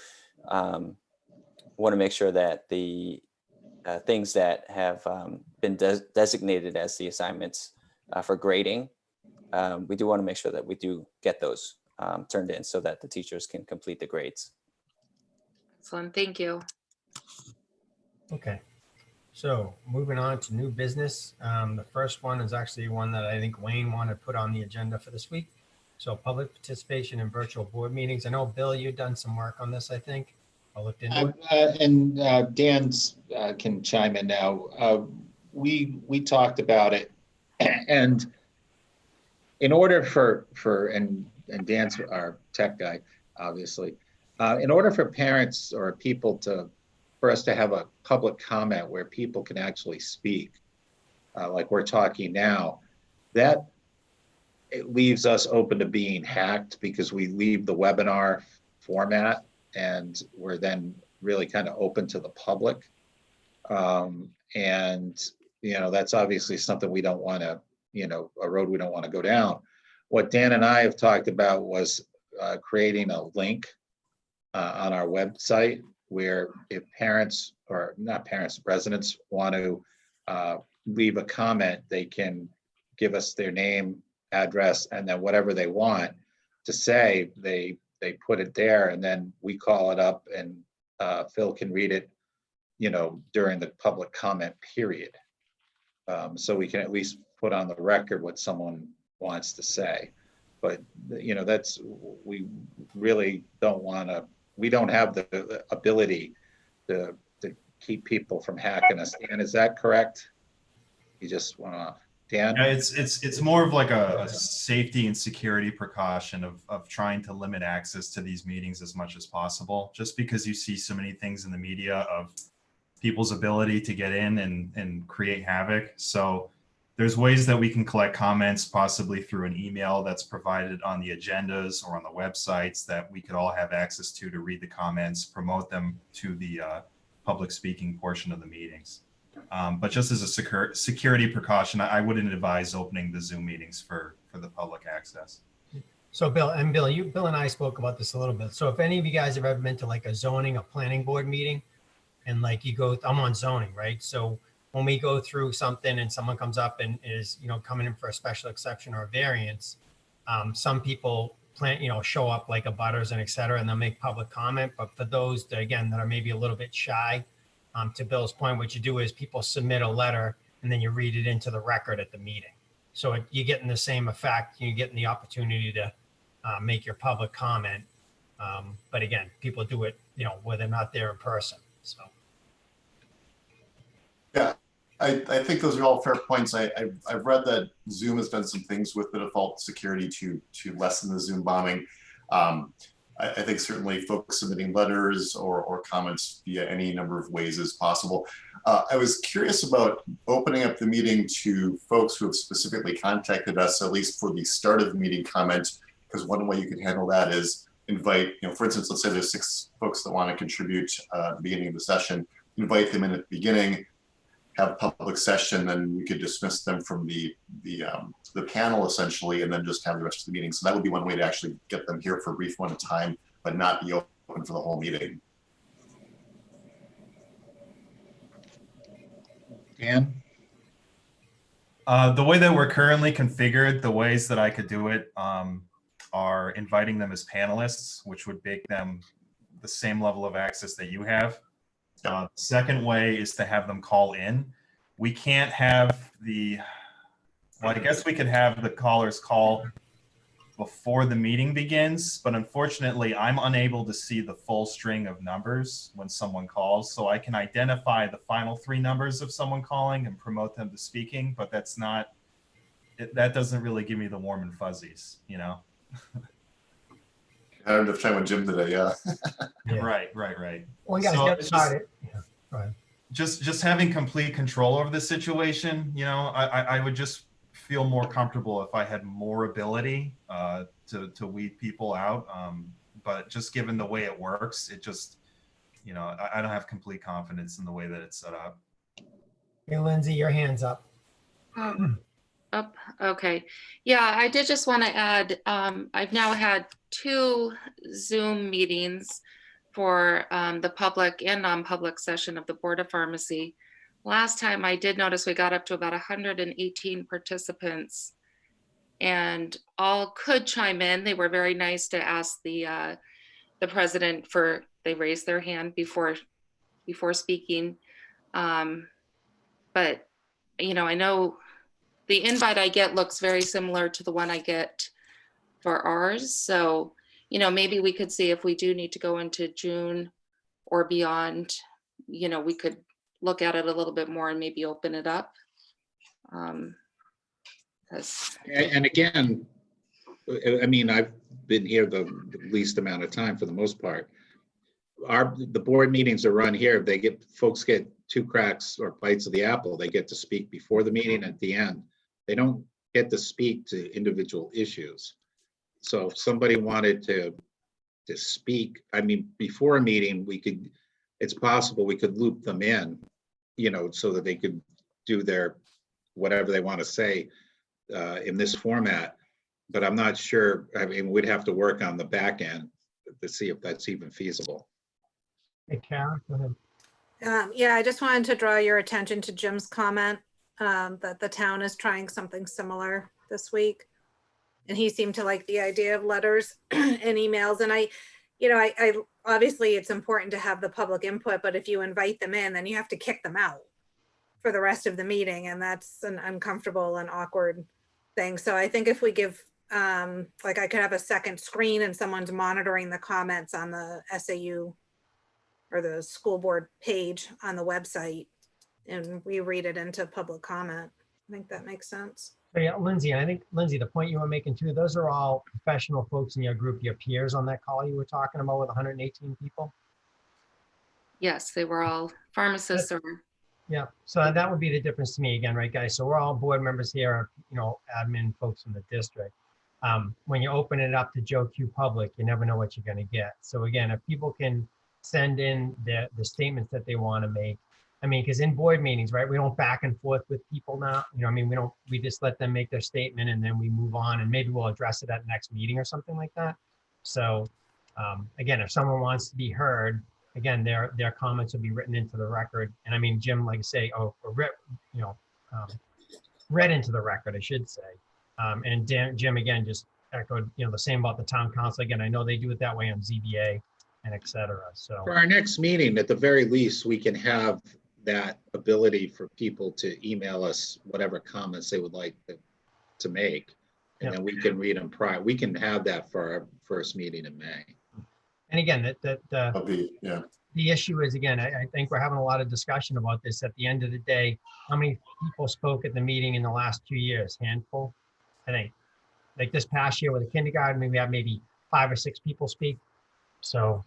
want to make sure that the things that have been designated as the assignments for grading, we do want to make sure that we do get those turned in so that the teachers can complete the grades. Excellent, thank you. Okay, so moving on to new business. The first one is actually one that I think Wayne wanted to put on the agenda for this week. So public participation in virtual board meetings. I know, Bill, you've done some work on this, I think. I looked into it. And Dan's can chime in now. We talked about it, and in order for and Dan's our tech guy, obviously, in order for parents or people for us to have a public comment where people can actually speak, like we're talking now, that it leaves us open to being hacked because we leave the webinar format and we're then really kind of open to the public. And, that's obviously something we don't want to, a road we don't want to go down. What Dan and I have talked about was creating a link on our website where if parents, or not parents, residents want to leave a comment, they can give us their name, address, and then whatever they want to say, they put it there, and then we call it up, and Phil can read it, during the public comment period. So we can at least put on the record what someone wants to say. But we really don't want to. We don't have the ability to keep people from hacking us. Dan, is that correct? You just went off. Dan? Yeah, it's more of like a safety and security precaution of trying to limit access to these meetings as much as possible, just because you see so many things in the media of people's ability to get in and create havoc. So there's ways that we can collect comments, possibly through an email that's provided on the agendas or on the websites that we could all have access to read the comments, promote them to the public speaking portion of the meetings. But just as a security precaution, I wouldn't advise opening the Zoom meetings for the public access. So Bill and I spoke about this a little bit. So if any of you guys have ever been to like a zoning, a planning board meeting, and like I'm on zoning, right? So when we go through something and someone comes up and is, coming in for a special exception or a variance, some people show up like a butters and et cetera, and they'll make public comment. But for those that, again, that are maybe a little bit shy, to Bill's point, what you do is people submit a letter and then you read it into the record at the meeting. So you're getting the same effect. You're getting the opportunity to make your public comment. But again, people do it, where they're not there in person. So. Yeah, I think those are all fair points. I've read that Zoom has done some things with the default security to lessen the Zoom bombing. I think certainly folks submitting letters or comments via any number of ways is possible. I was curious about opening up the meeting to folks who have specifically contacted us, at least for the start of the meeting comment, because one way you can handle that is invite, for instance, let's say there's 6 folks that want to contribute at the beginning of the session, invite them in at the beginning, have a public session, then we could dismiss them from the panel essentially, and then just have the rest of the meeting. So that would be one way to actually get them here for a brief one at a time, but not be open for the whole meeting. Dan? The way that we're currently configured, the ways that I could do it are inviting them as panelists, which would make them the same level of access that you have. Second way is to have them call in. We can't have I guess we could have the callers call before the meeting begins, but unfortunately I'm unable to see the full string of numbers when someone calls. So I can identify the final 3 numbers of someone calling and promote them to speaking, but that doesn't really give me the warm and fuzzies, I had enough time with Jim today, yeah. Right. Well, you guys get started. Just having complete control over the situation, I would just feel more comfortable if I had more ability to weed people out. But just given the way it works, it just, I don't have complete confidence in the way that it's set up. Hey, Lindsay, your hand's up. Up, okay. Yeah, I did just want to add, I've now had 2 Zoom meetings for the public and non-public session of the Board of Pharmacy. Last time I did notice we got up to about 118 participants and all could chime in. They were very nice to ask the president for, they raised their hand before speaking. But, you know, I know the invite I get looks very similar to the one I get for ours. So, you know, maybe we could see if we do need to go into June or beyond, you know, we could look at it a little bit more and maybe open it up. And again, I mean, I've been here the least amount of time for the most part. The board meetings are run here. Folks get 2 cracks or bites of the apple. They get to speak before the meeting, at the end. They don't get to speak to individual issues. So if somebody wanted to speak, I mean, before a meeting, it's possible we could loop them in, you know, so that they could do their, whatever they want to say in this format. But I'm not sure, I mean, we'd have to work on the back end to see if that's even feasible. Hey, Karen, go ahead. Yeah, I just wanted to draw your attention to Jim's comment that the town is trying something similar this week. And he seemed to like the idea of letters and emails. And I obviously it's important to have the public input, but if you invite them in, then you have to kick them out for the rest of the meeting. And that's an uncomfortable and awkward thing. So I think if we give, like I could have a second screen and someone's monitoring the comments on the SAU or the school board page on the website, and we read it into public comment. I think that makes sense. So yeah, Lindsay, I think, Lindsay, the point you were making too, those are all professional folks in your group, your peers on that call you were talking about with 118 people? yes, they were all pharmacists or. Yeah, so that would be the difference to me again, right, guys? So we're all board members here, you know, admin folks from the district. When you open it up to Joe Q Public, you never know what you're going to get. So again, if people can send in the statements that they want to make, I mean, because in board meetings, right, we don't back and forth with people now. You know, I mean, we just let them make their statement and then we move on, and maybe we'll address it at the next meeting or something like that. So again, if someone wants to be heard, again, their comments will be written into the record. And I mean, Jim, like I say, read into the record, I should say. And Jim, again, just echoed, you know, the same about the town council. Again, I know they do it that way on ZBA and et cetera. So for our next meeting, at the very least, we can have that ability for people to email us whatever comments they would like to make. And then we can read them prior. We can have that for our first meeting in May. And again, the issue is, again, I think we're having a lot of discussion about this. At the end of the day, how many people spoke at the meeting in the last 2 years? Handful, I think. Like this past year with the kindergarten, we have maybe 5 or 6 people speak. So.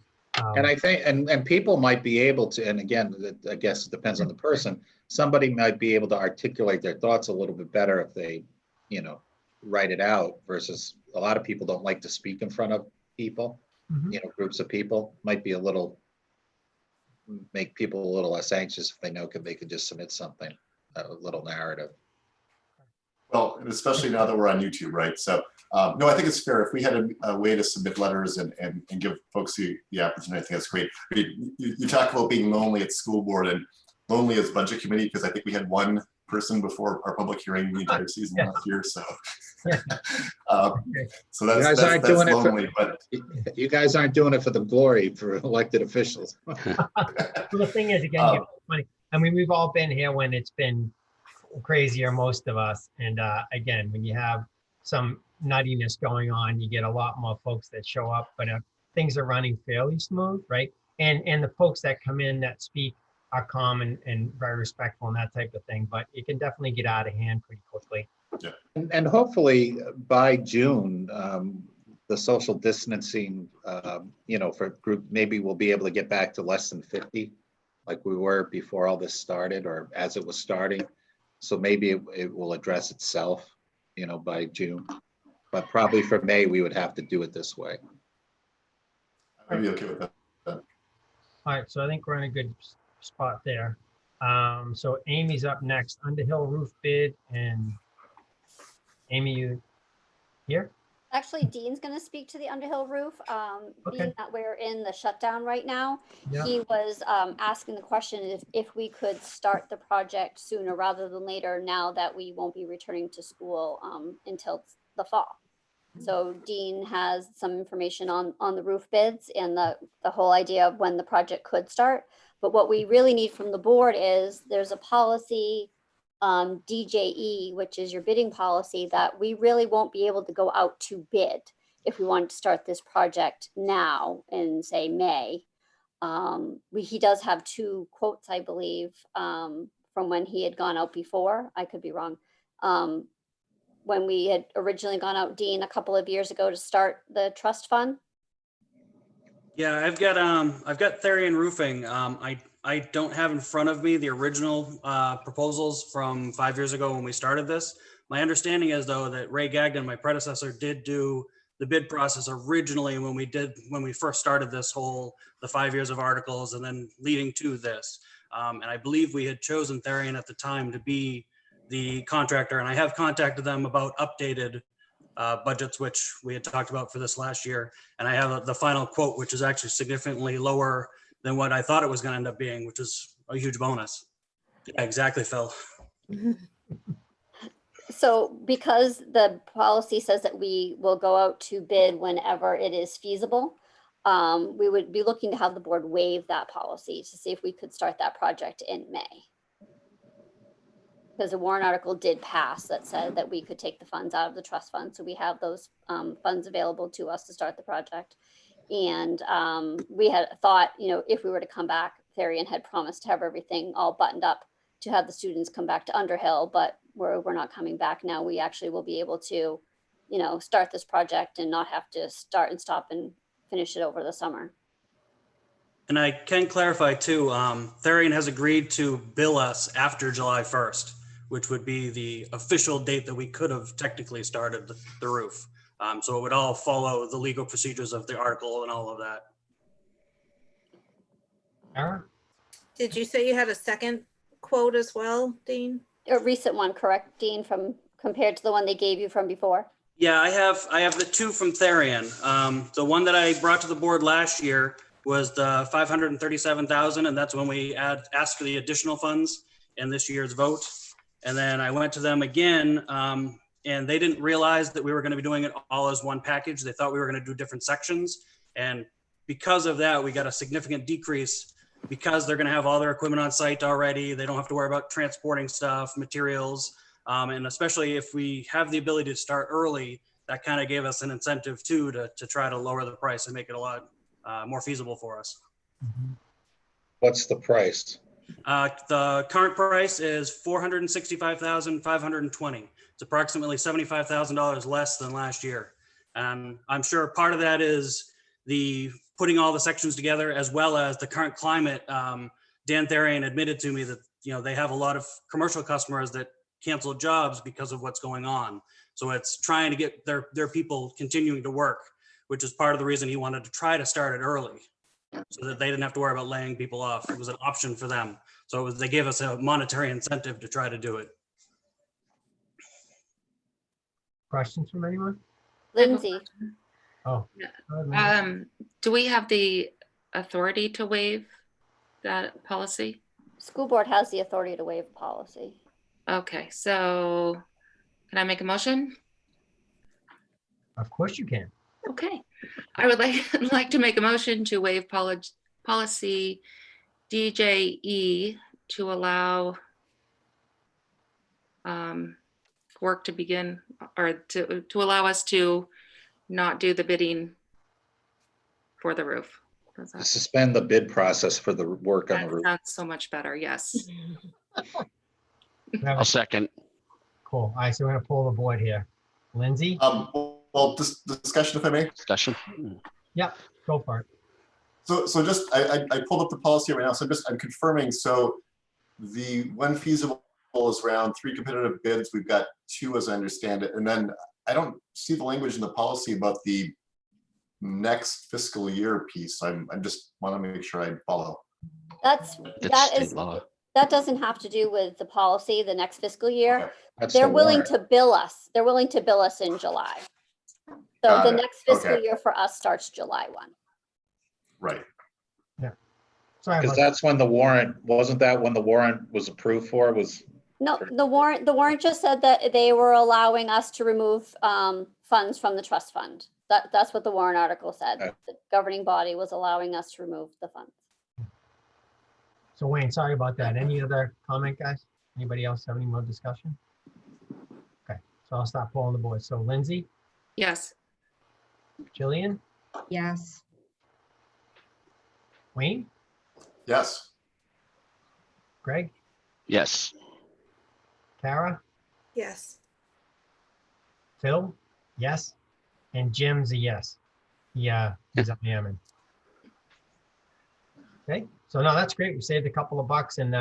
And I think, and people might be able to, and again, I guess it depends on the person. Somebody might be able to articulate their thoughts a little bit better if they, you know, write it out, versus a lot of people don't like to speak in front of people. You know, groups of people might be make people a little less anxious if they know they could just submit something, a little narrative. Well, and especially now that we're on YouTube, right? So, no, I think it's fair. If we had a way to submit letters and give folks the opportunity, I think that's great. I mean, you talk about being lonely at school board and lonely as budget committee, because I think we had one person before our public hearing the entire season last year. So, so that's lonely. But you guys aren't doing it for the glory for elected officials. Well, the thing is, again, I mean, we've all been here when it's been crazier, most of us. And again, when you have some nuttiness going on, you get a lot more folks that show up, but things are running fairly smooth, right? And the folks that come in that speak are calm and very respectful and that type of thing, but it can definitely get out of hand pretty quickly. Yeah. And hopefully by June, the social distancing, you know, for group, maybe we'll be able to get back to less than 50, like we were before all this started, or as it was starting. So maybe it will address itself, you know, by June. But probably for May, we would have to do it this way. I'd be okay with that. All right, so I think we're in a good spot there. So Amy's up next. Underhill roof bid and Amy, you here? Actually, Dean's going to speak to the Underhill roof. Okay. Being that we're in the shutdown right now, Yeah. he was asking the question if we could start the project sooner rather than later, now that we won't be returning to school until the fall. So Dean has some information on the roof bids and the whole idea of when the project could start. But what we really need from the board is there's a policy, DJE, which is your bidding policy, that we really won't be able to go out to bid if we wanted to start this project now in, say, May. He does have 2 quotes, I believe, from when he had gone out before. I could be wrong. When we had originally gone out, Dean, a couple of years ago to start the trust fund. Yeah, I've got Therian Roofing. I don't have in front of me the original proposals from 5 years ago when we started this. My understanding is, though, that Ray Gagnon, my predecessor, did do the bid process originally when we first started this the 5 years of articles and then leading to this. And I believe we had chosen Therian at the time to be the contractor, and I have contacted them about updated budgets, which we had talked about for this last year. And I have the final quote, which is actually significantly lower than what I thought it was going to end up being, which is a huge bonus. Yeah, exactly, Phil. So because the policy says that we will go out to bid whenever it is feasible, we would be looking to have the board waive that policy to see if we could start that project in May. Because a warrant article did pass that said that we could take the funds out of the trust fund. So we have those funds available to us to start the project. And we had thought, if we were to come back, Therian had promised to have everything all buttoned up to have the students come back to Underhill, but we're not coming back now. We actually will be able to, start this project and not have to start and stop and finish it over the summer. And I can clarify too, Therian has agreed to bill us after July 1st, which would be the official date that we could have technically started the roof. So it would all follow the legal procedures of the article and all of that. Aaron? Did you say you had a second quote as well, Dean? A recent one, correct, Dean, compared to the one they gave you from before? Yeah, I have the 2 from Therian. The one that I brought to the board last year was the 537,000, and that's when we asked for the additional funds in this year's vote. And then I went to them again, and they didn't realize that we were going to be doing it all as one package. They thought we were going to do different sections. And because of that, we got a significant decrease because they're going to have all their equipment on site already. They don't have to worry about transporting stuff, materials. And especially if we have the ability to start early, that kind of gave us an incentive too, to try to lower the price and make it a lot more feasible for us. What's the price? The current price is $465,520. It's approximately $75,000 less than last year. I'm sure part of that is the putting all the sections together, as well as the current climate. Dan Therian admitted to me that they have a lot of commercial customers that canceled jobs because of what's going on. So it's trying to get their people continuing to work, which is part of the reason he wanted to try to start it early, so that they didn't have to worry about laying people off. It was an option for them. So they gave us a monetary incentive to try to do it. Questions from anyone? Lindsay. Oh. Do we have the authority to waive that policy? School board has the authority to waive policy. Okay, so can I make a motion? Of course you can. Okay, I would like to make a motion to waive policy DJE to allow work to begin, or to allow us to not do the bidding for the roof. Suspend the bid process for the work on the roof. That's so much better, yes. I'll second. Cool. All right, so we're gonna pull the board here. Lindsay? Well, discussion, if I may. Discussion. Yeah, go for it. So just, I pulled up the policy right now. So I'm confirming. So the when feasible is around 3 competitive bids. We've got 2, as I understand it. And then I don't see the language in the policy about the next fiscal year piece. I just want to make sure I follow. That that doesn't have to do with the policy the next fiscal year. Okay. That's the They're willing warrant. to bill us. They're willing to bill us in July. So Got the it. next fiscal Okay. year for us starts July 1. Right. Sorry Because about that's when the warrant, wasn't that when the warrant was approved for, was, No, the warrant just said that they were allowing us to remove funds from the trust fund. That's what the warrant article said. Okay. The governing body was allowing us to remove the funds. So Wayne, sorry about that. Any other comment, guys? Anybody else have any more discussion? Okay, so I'll stop pulling the board. So Lindsay, Yes. Jillian, Yes. Wayne, Yes. Greg, Yes. Kara, Yes. Phil, yes, and Jim's a yes. Yeah, he's a Hammond. Okay, so no, that's great. We saved a couple of bucks and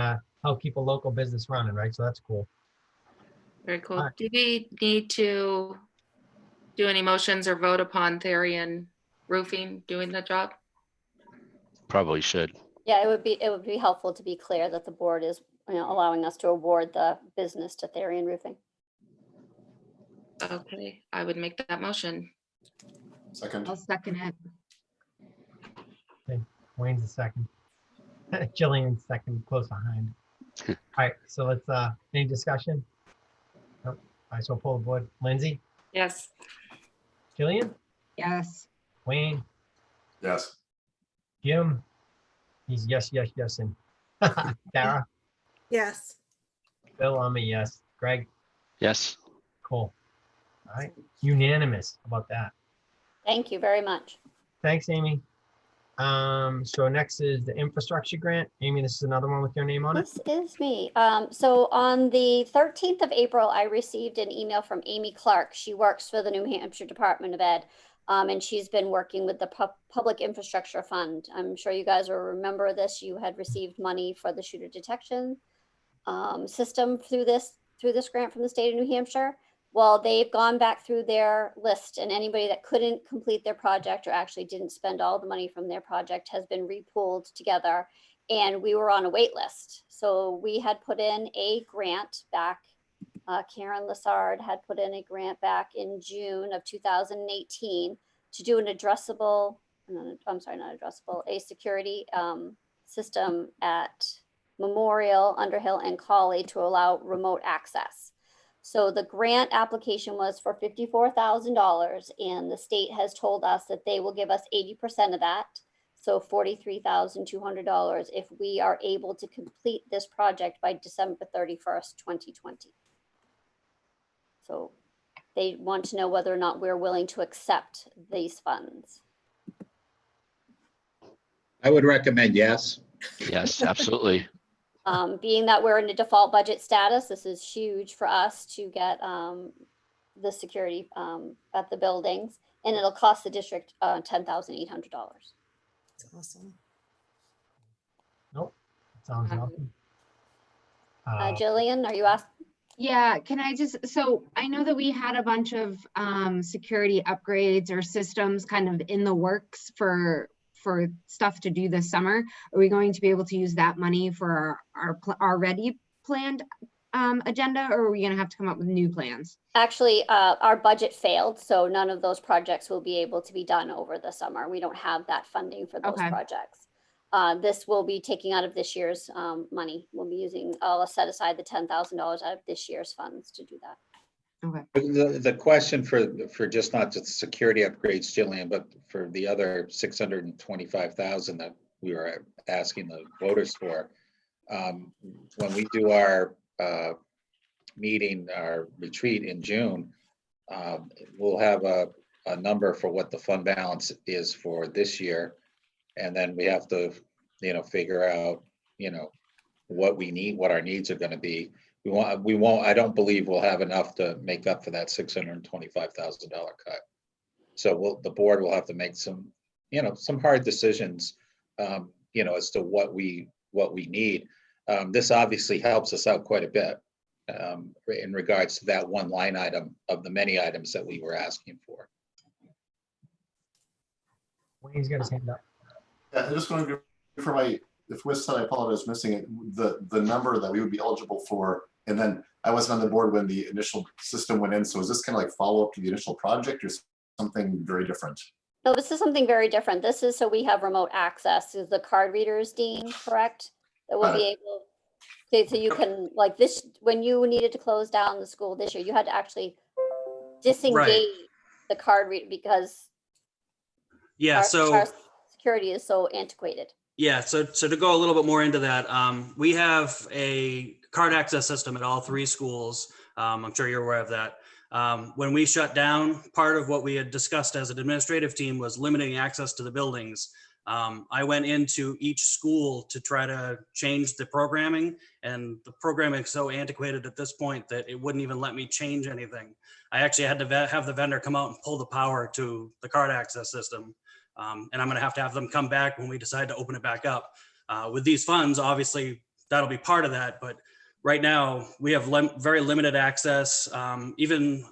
help keep a local business running, right? So that's cool. Very cool. Alright. Do we need to do any motions or vote upon Therian Roofing doing the job? Probably should. Yeah, it would be helpful to be clear that the board is, allowing us to award the business to Therian Roofing. Okay, I would make that motion. Second. I'll second it. Okay, Wayne's the second. Jillian's second, close behind. All right, so let's, any discussion? Nope. All right, so pull the board. Lindsay, Yes. Jillian, Yes. Wayne, Yes. Jim, he's yes, yes, yes, and Kara, Yes. Bill, I'm a yes. Greg, Yes. cool. All right, unanimous about that. Thank you very much. Thanks, Amy. So next is the infrastructure grant. Amy, this is another one with your name on it. This is me. So on the 13th of April, I received an email from Amy Clark. She works for the New Hampshire Department of Ed. And she's been working with the Public Infrastructure Fund. I'm sure you guys will remember this. You had received money for the shooter detection system through this grant from the state of New Hampshire. Well, they've gone back through their list, and anybody that couldn't complete their project or actually didn't spend all the money from their project has been repooled together, and we were on a wait list. So we had put in a grant back. Karen Lassard had put in a grant back in June of 2018 to do an addressable, I'm sorry, not addressable, a security system at Memorial, Underhill, and Colley to allow remote access. So the grant application was for $54,000, and the state has told us that they will give us 80% of that. So $43,200 if we are able to complete this project by December 31st, 2020. So they want to know whether or not we're willing to accept these funds. I would recommend yes. Yes, absolutely. Being that we're in a default budget status, this is huge for us to get the security at the buildings, and it'll cost the district $10,800. That's awesome. Nope, sounds awesome. Jillian, are you asking? Yeah, can I just, so I know that we had a bunch of security upgrades or systems kind of in the works for stuff to do this summer. Are we going to be able to use that money for our already planned agenda, or are we gonna have to come up with new plans? Actually, our budget failed, so none of those projects will be able to be done over the summer. We don't have that funding for those projects. This will be taking out of this year's money. We'll be using, I'll set aside the $10,000 out of this year's funds to do that. Okay. The question for just not just security upgrades, Jillian, but for the other 625,000 that we were asking the voters for, when we do our meeting, our retreat in June, we'll have a number for what the fund balance is for this year. And then we have to, figure out, what we need, what our needs are going to be. I don't believe we'll have enough to make up for that $625,000 cut. So the board will have to make some hard decisions, as to what we need. This obviously helps us out quite a bit in regards to that one line item of the many items that we were asking for. Wayne's got his hand up. Yeah, I just want to, for my if Wes said, I apologize, missing it, the number that we would be eligible for, and then I wasn't on the board when the initial system went in, so is this kind of like follow up to the initial project or something very different? No, this is something very different. This is so we have remote access to the card readers, Dean, correct? That will Got be able, okay, so you can, like this, when you needed to close down the school this year, you had to actually disengage the card reader because Yeah, our so security is so antiquated. yeah, so to go a little bit more into that, we have a card access system at all 3 schools. I'm sure you're aware of that. When we shut down, part of what we had discussed as an administrative team was limiting access to the buildings. I went into each school to try to change the programming, and the programming is so antiquated at this point that it wouldn't even let me change anything. I actually had to have the vendor come out and pull the power to the card access system. And I'm going to have them come back when we decide to open it back up. With these funds, obviously, that'll be part of that. But right now, we have very limited access. Even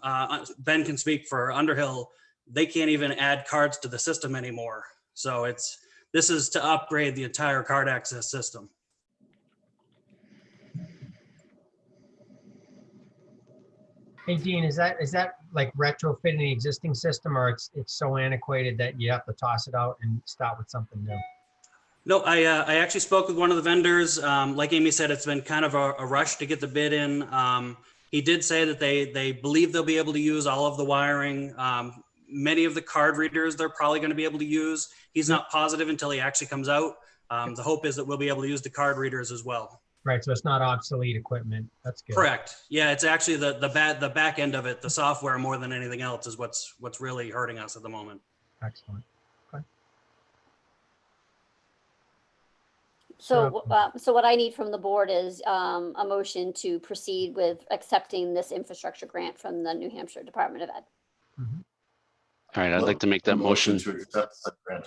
Ben can speak for Underhill. They can't even add cards to the system anymore. So this is to upgrade the entire card access system. Hey, Dean, is that like retrofitting the existing system, or it's so antiquated that you have to toss it out and start with something new? No, I actually spoke with one of the vendors. Like Amy said, it's been kind of a rush to get the bid in. He did say that they believe they'll be able to use all of the wiring. Many of the card readers they're probably going to be able to use. He's not positive until he actually comes out. The hope is that we'll be able to use the card readers as well. Right, so it's not obsolete equipment. That's good. Correct. Yeah, it's actually the back end of it, the software more than anything else is what's really hurting us at the moment. Excellent. Okay. So, so what I need from the board is a motion to proceed with accepting this infrastructure grant from the New Hampshire Department of Ed. Mm-hmm. All right, I'd like to make that motion. To accept the grant.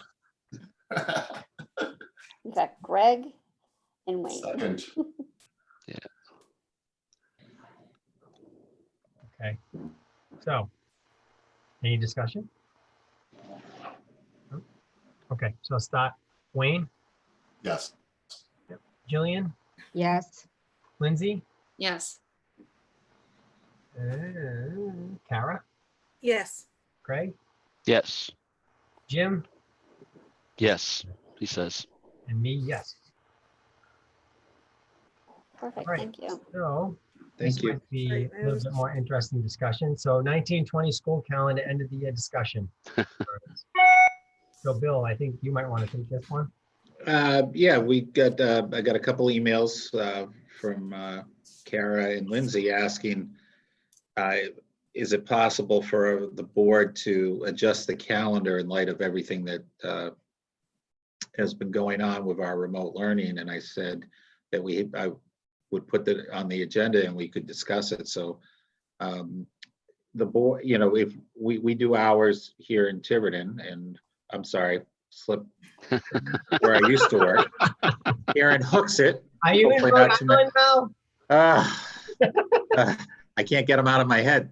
In fact, Greg and Wayne. Second. Yeah. Okay. So, any discussion? No? Okay, so I'll start. Wayne? Yes. Yep. Jillian? Yes. Lindsay? Yes. Kara? Yes. Craig? Yes. Jim? Yes, he says. And me, yes. Perfect, Right. thank you. So Thank this you. might be a little bit more interesting discussion. So 1920 school calendar, end of the year discussion. So Bill, I think you might want to take this one. Yeah, we got, I got a couple emails from Kara and Lindsay asking, is it possible for the board to adjust the calendar in light of everything that has been going on with our remote learning? And I said that I would put that on the agenda and we could discuss it. So the board, you know, if we do hours here in Tiverton, and I'm sorry, slip where I used to work. Aaron hooks it. Are you in Hopefully Rhode not tonight. Island now? I can't get them out of my head.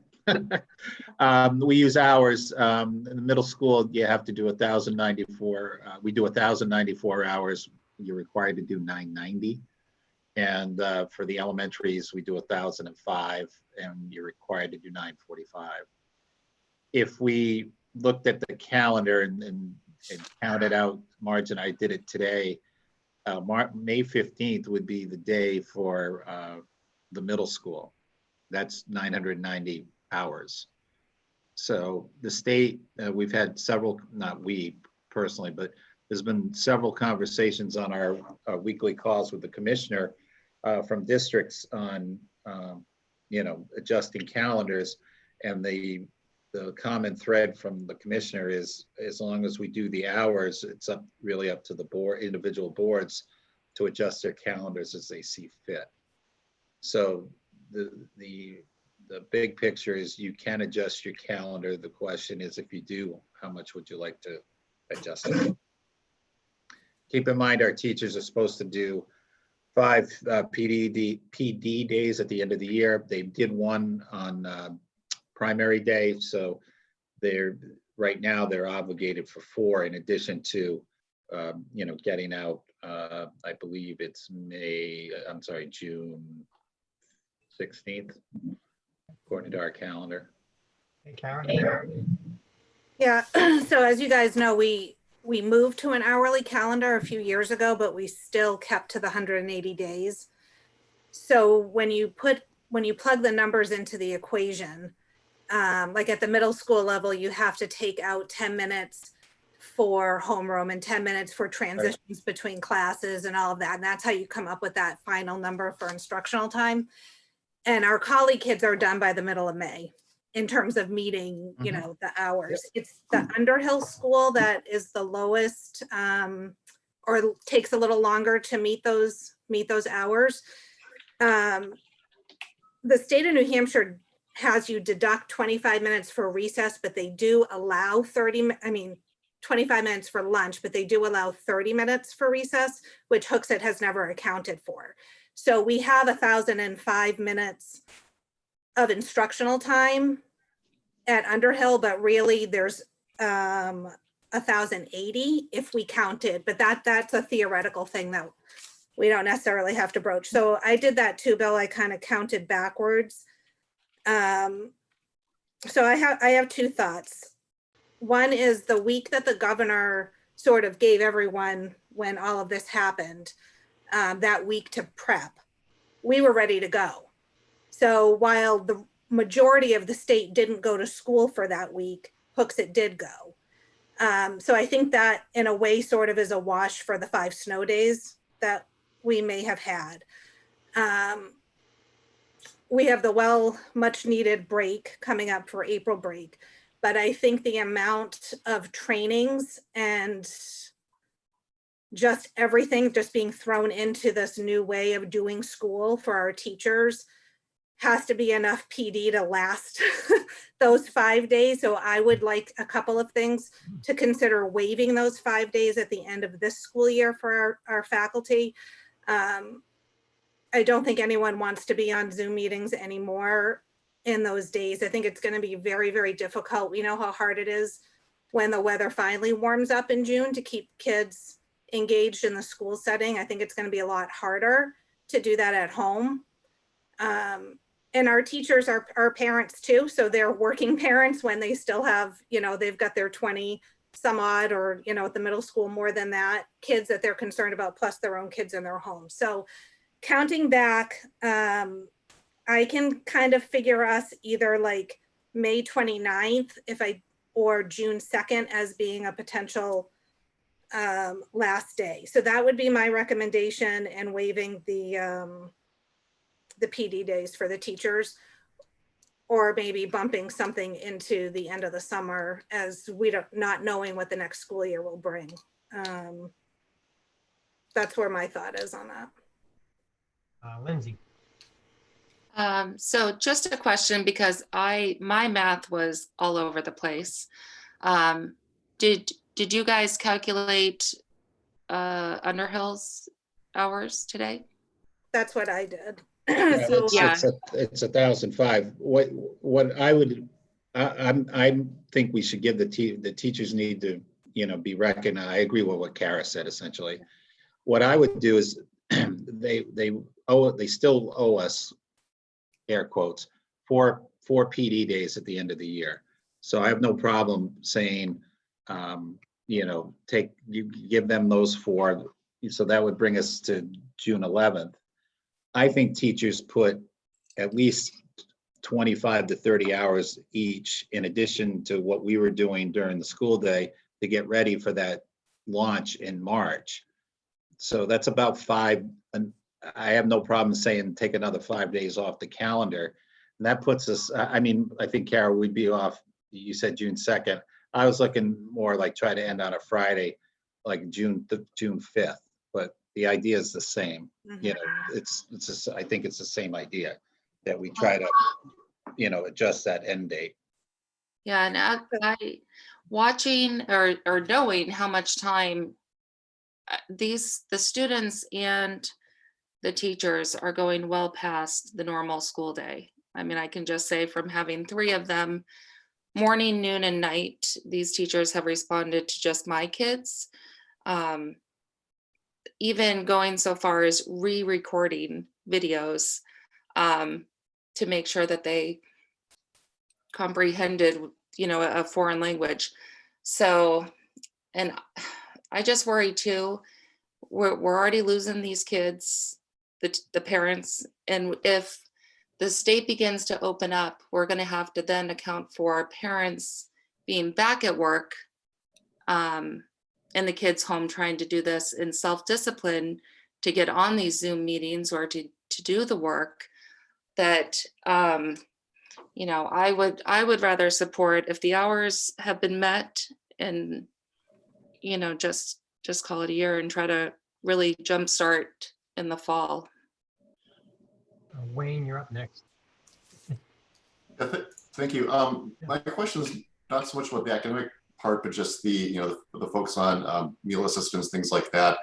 We use hours. In the middle school, you have to do 1,094. We do 1,094 hours. You're required to do 990. And for the elementaries, we do 1,005, and you're required to do 945. If we looked at the calendar and counted out, Marge and I did it today, May 15th would be the day for the middle school. That's 990 hours. So the state, we've had several, not we personally, but there's been several conversations on our weekly calls with the commissioner from districts on, you know, adjusting calendars. And the common thread from the commissioner is, as long as we do the hours, it's really up to the board, individual boards, to adjust their calendars as they see fit. So the big picture is you can adjust your calendar. The question is, if you do, how much would you like to adjust it? Keep in mind, our teachers are supposed to do 5 PD days at the end of the year. They did one on primary day, so right now they're obligated for 4 in addition to getting out, I believe it's June 16th, according to our calendar. Hey, Karen? Yeah, so as you guys know, we moved to an hourly calendar a few years ago, but we still kept to the 180 days. So when you plug the numbers into the equation, like at the middle school level, you have to take out 10 minutes for homeroom and 10 minutes for transitions between classes and all of that. And that's how you come up with that final number for instructional time. And our colleague kids are done by the middle of May in terms of meeting, the hours. It's the Underhill school that is the lowest, or takes a little longer to meet those hours. The state of New Hampshire has you deduct 25 minutes for recess, but they do allow 25 minutes for lunch, but they do allow 30 minutes for recess, which Hooksett has never accounted for. So we have 1,005 minutes of instructional time at Underhill, but really there's 1,080 if we counted, but that's a theoretical thing that we don't necessarily have to broach. So I did that too, Bill. I kind of counted backwards. So I have two thoughts. One is the week that the governor sort of gave everyone when all of this happened, that week to prep, we were ready to go. So while the majority of the state didn't go to school for that week, Hooksett did go. So I think that in a way sort of is a wash for the 5 snow days that we may have had. We have the much needed break coming up for April break, but I think the amount of trainings and just everything just being thrown into this new way of doing school for our teachers has to be enough PD to last those 5 days. So I would like a couple of things to consider waiving those 5 days at the end of this school year for our faculty. I don't think anyone wants to be on Zoom meetings anymore in those days. I think it's going to be very, very difficult. We know how hard it is when the weather finally warms up in June to keep kids engaged in the school setting. I think it's going to be a lot harder to do that at home. And our teachers are parents too. So they're working parents when they still have, they've got their 20 some odd, or, at the middle school, more than that, kids that they're concerned about, plus their own kids in their home. So counting back, I can kind of figure us either like May 29th or June 2nd as being a potential last day. So that would be my recommendation, and waiving the PD days for the teachers, or maybe bumping something into the end of the summer as not knowing what the next school year will bring. That's where my thought is on that. Lindsay. So just a question, because my math was all over the place. Did you guys calculate Underhill's hours today? That's what I did. Yeah, So, it's 1,005. What I think we should give the teachers need to, be recognized. I agree with what Kara said, essentially. What I would do is they still owe us, air quotes, four PD days at the end of the year. So I have no problem saying, give them those 4. So that would bring us to June 11th. I think teachers put at least 25 to 30 hours each, in addition to what we were doing during the school day, to get ready for that launch in March. So that's about 5. And I have no problem saying take another 5 days off the calendar. And that puts us, I think, Kara, we'd be off, you said June 2nd. I was looking more like try to end on a Friday, like June 5th. But the idea is the same. It's just, I think it's the same idea, that we try to, adjust that end date. Yeah, and I watching or knowing how much time the students and the teachers are going well past the normal school day. I can just say, from having 3 of them, morning, noon, and night, these teachers have responded to just my kids. even going so far as re-recording videos to make sure that they comprehended, a foreign language. So, and I just worry too, we're already losing these kids, the parents, and if the state begins to open up, we're going to have to then account for our parents being back at work and the kids home trying to do this in self-discipline to get on these Zoom meetings or to do the work that, I would rather support if the hours have been met and, just call it a year and try to really jumpstart in the fall. Wayne, you're up next. Thank you. My question is not so much about the academic part, but just the focus on meal assistance, things like that.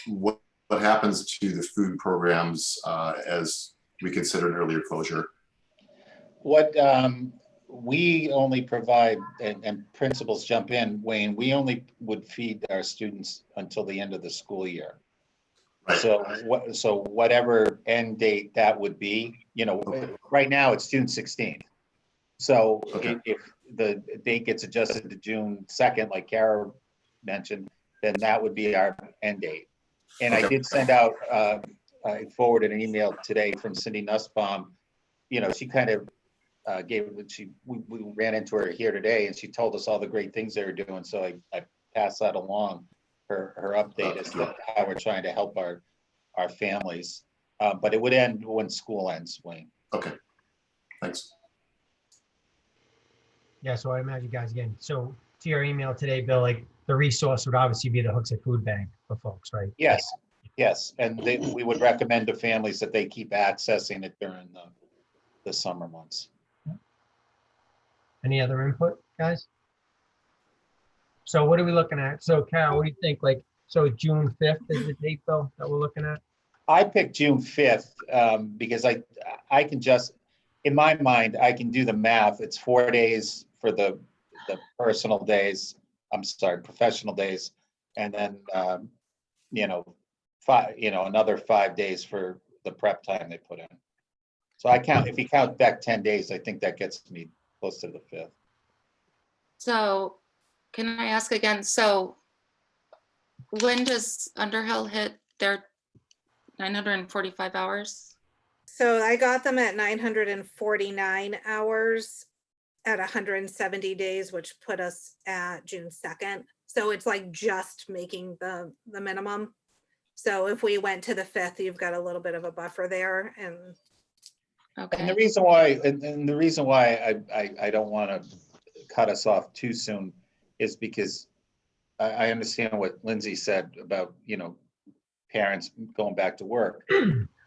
What happens to the food programs as we consider an earlier closure? What we only provide, and principals jump in, Wayne, we only would feed our students until the end of the school year. Right. So whatever end date that would be, right now it's June 16th. So if the date gets adjusted to June 2nd, like Kara mentioned, then that would be our end date. And I did send out, I forwarded an email today from Cindy Nussbaum. She kind of we ran into her here today, and she told us all the great things they were doing. So I passed that along, her update as to how we're trying to help our families. But it would end when school ends, Wayne. Okay, thanks. Yeah, so I imagine you guys again. So to your email today, Bill, like the resource would obviously be the Hooksett Food Bank for folks, right? Yes. And we would recommend to families that they keep accessing it during the summer months. Any other input, guys? So what are we looking at? So Carol, what do you think? So June 5th is the date, Bill, that we're looking at? I picked June 5th because I can just, in my mind, I can do the math. It's 4 days for the professional days, and then another 5 days for the prep time they put in. So if you count back 10 days, I think that gets me close to the 5th. So can I ask again, so when does Underhill hit their 945 hours? So I got them at 949 hours at 170 days, which put us at June 2nd. So it's like just making the minimum. So if we went to the 5th, you've got a little bit of a buffer there. And And the reason why I don't want to cut us off too soon is because I understand what Lindsay said about, parents going back to work,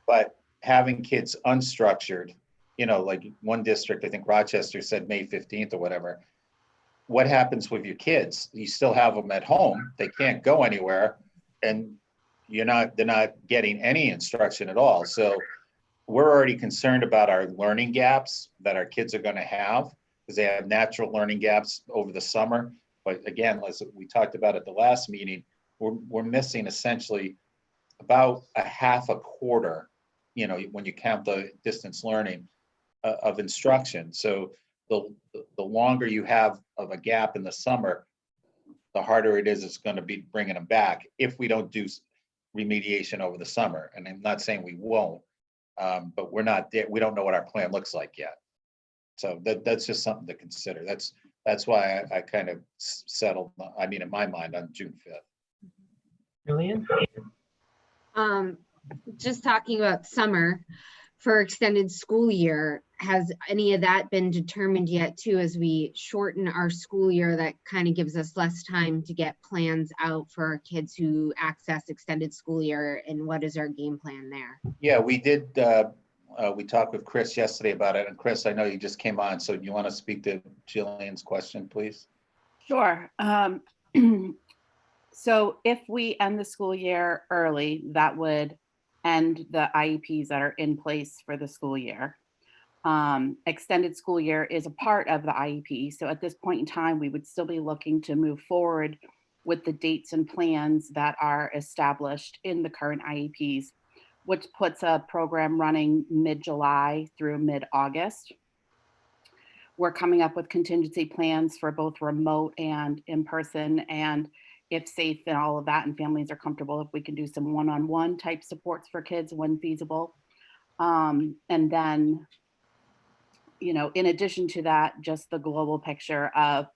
but having kids unstructured, like one district, I think Rochester said May 15th or whatever. What happens with your kids? You still have them at home. They can't go anywhere, and they're not getting any instruction at all. So we're already concerned about our learning gaps that our kids are going to have, because they have natural learning gaps over the summer. But again, as we talked about at the last meeting, we're missing essentially about a half a quarter, when you count the distance learning of instruction. So the longer you have of a gap in the summer, the harder it's going to be bringing them back if we don't do remediation over the summer. And I'm not saying we won't, but we're not there. We don't know what our plan looks like yet. So that's just something to consider. That's why I kind of settled, in my mind, on June 5th. Julian? Just talking about summer for extended school year, has any of that been determined yet too, as we shorten our school year? That kind of gives us less time to get plans out for our kids who access extended school year, and what is our game plan there? Yeah, we did. We talked with Chris yesterday about it, and Chris, I know you just came on, so you want to speak to Jillian's question, please? Sure. So if we end the school year early, that would end the IEPs that are in place for the school year. Extended school year is a part of the IEP. So at this point in time, we would still be looking to move forward with the dates and plans that are established in the current IEPs, which puts a program running mid-July through mid-August. We're coming up with contingency plans for both remote and in-person, and if safe and all of that and families are comfortable, if we can do some one-on-one type supports for kids when feasible. And then, you know, in addition to that, just the global picture of,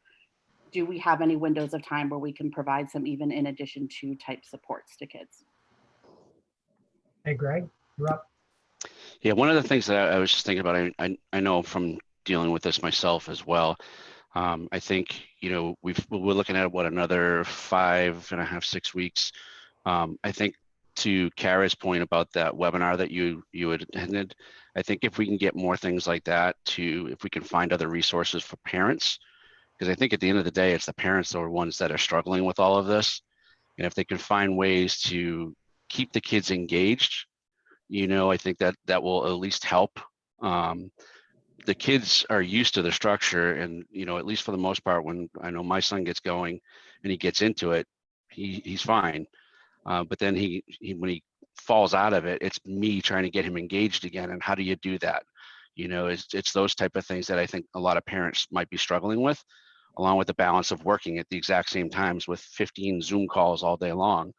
do we have any windows of time where we can provide some even in addition to type supports to kids? Hey, Greg, you're up. Yeah, one of the things that I was just thinking about, I know from dealing with this myself as well. I think, you know, we're looking at what, another 5.5, 6 weeks. I think to Kara's point about that webinar that you had attended, I think if we can get more things like that, if we can find other resources for parents, because I think at the end of the day, it's the parents that are ones that are struggling with all of this. And if they can find ways to keep the kids engaged, you know, I think that will at least help. The kids are used to the structure, and, you know, at least for the most part, when I know my son gets going and he gets into it, he's fine. But then when he falls out of it, it's me trying to get him engaged again. And how do you do that? You know, it's those type of things that I think a lot of parents might be struggling with, along with the balance of working at the exact same times with 15 Zoom calls all day long.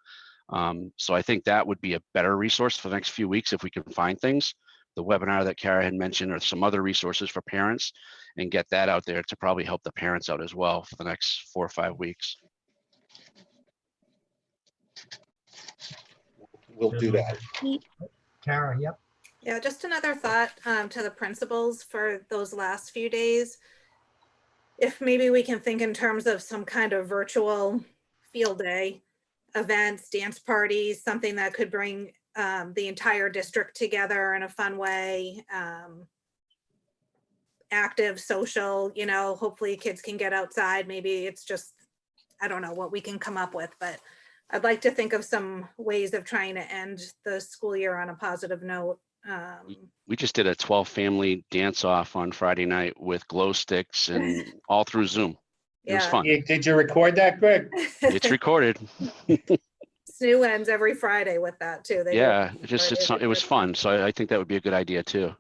So I think that would be a better resource for the next few weeks if we can find things. The webinar that Kara had mentioned, or some other resources for parents, and get that out there to probably help the parents out as well for the next 4 or 5 weeks. We'll do that. Kara, yep. Yeah, just another thought to the principals for those last few days. If maybe we can think in terms of some kind of virtual field day events, dance parties, something that could bring the entire district together in a fun way, active, social, you know, hopefully kids can get outside. Maybe it's just, I don't know what we can come up with, but I'd like to think of some ways of trying to end the school year on a positive note. We just did a 12 family dance off on Friday night with glow sticks and all through Zoom. It was fun. Did you record that, Greg? It's recorded. SNU ends every Friday with that too. They do Yeah, it was fun. So I think that would be a good idea too.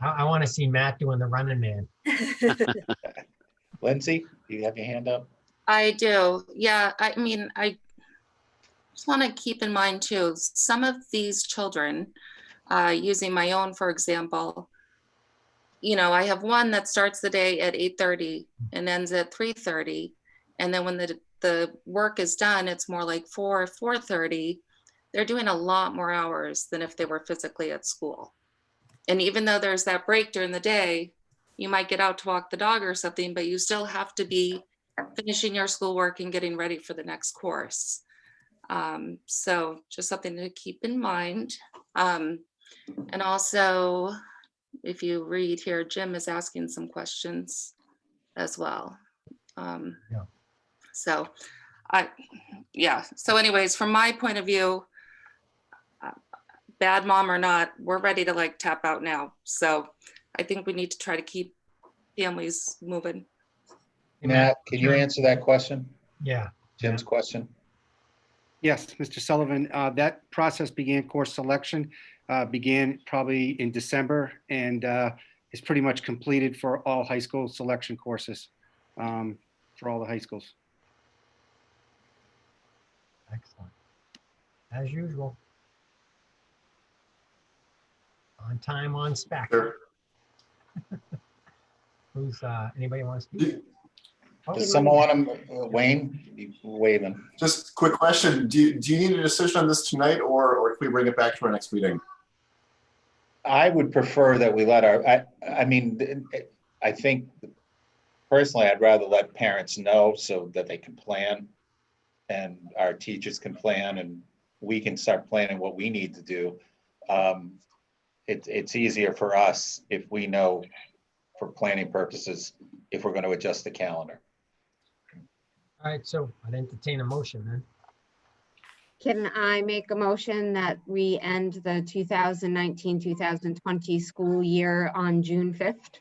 I want to see Matt doing the running man. Lindsay, do you have your hand up? I do. Yeah, I mean, I just want to keep in mind too, some of these children, using my own, for example, you know, I have one that starts the day at 8:30 and ends at 3:30. And then when the work is done, it's more like 4:30. They're doing a lot more hours than if they were physically at school. And even though there's that break during the day, you might get out to walk the dog or something, but you still have to be finishing your schoolwork and getting ready for the next course. So just something to keep in mind. And also, if you read here, Jim is asking some questions as well. So anyways, from my point of view, bad mom or not, we're ready to like tap out now. So I think we need to try to keep families moving. Matt, can you answer that question? Yeah. Jim's question? Yes, Mr. Sullivan, that process began, course selection began probably in December, and is pretty much completed for all high school selection courses for all the high schools. Excellent. As usual. On time, on spec. Sure. Who's anybody want to speak? Does someone want to, Wayne, waving? Just quick question. Do you need a decision on this tonight, or can we bring it back to our next meeting? I would prefer that we let I mean, I think personally, I'd rather let parents know so that they can plan and our teachers can plan and we can start planning what we need to do. It's easier for us if we know for planning purposes, if we're going to adjust the calendar. All right, so I'd entertain a motion then. Can I make a motion that we end the 2019-2020 school year on June 5th?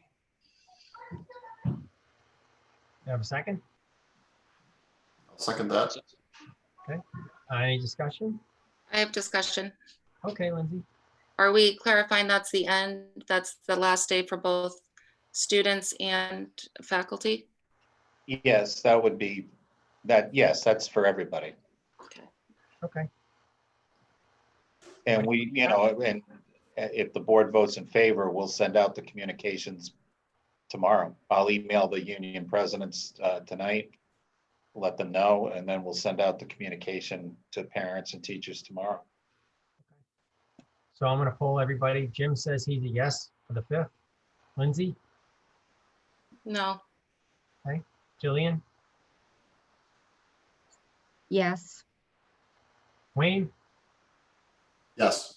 You have a second? I'll second that. Any discussion? I have discussion. Okay, Lindsay. Are we clarifying that's the end? That's the last day for both students and faculty? Yes, that would be, yes, that's for everybody. Okay. And we, and if the board votes in favor, we'll send out the communications tomorrow. I'll email the union presidents tonight, let them know, and then we'll send out the communication to parents and teachers tomorrow. So I'm going to poll everybody. Jim says he's a yes for the 5th. Lindsay? No. Okay. Jillian? Yes. Wayne? Yes.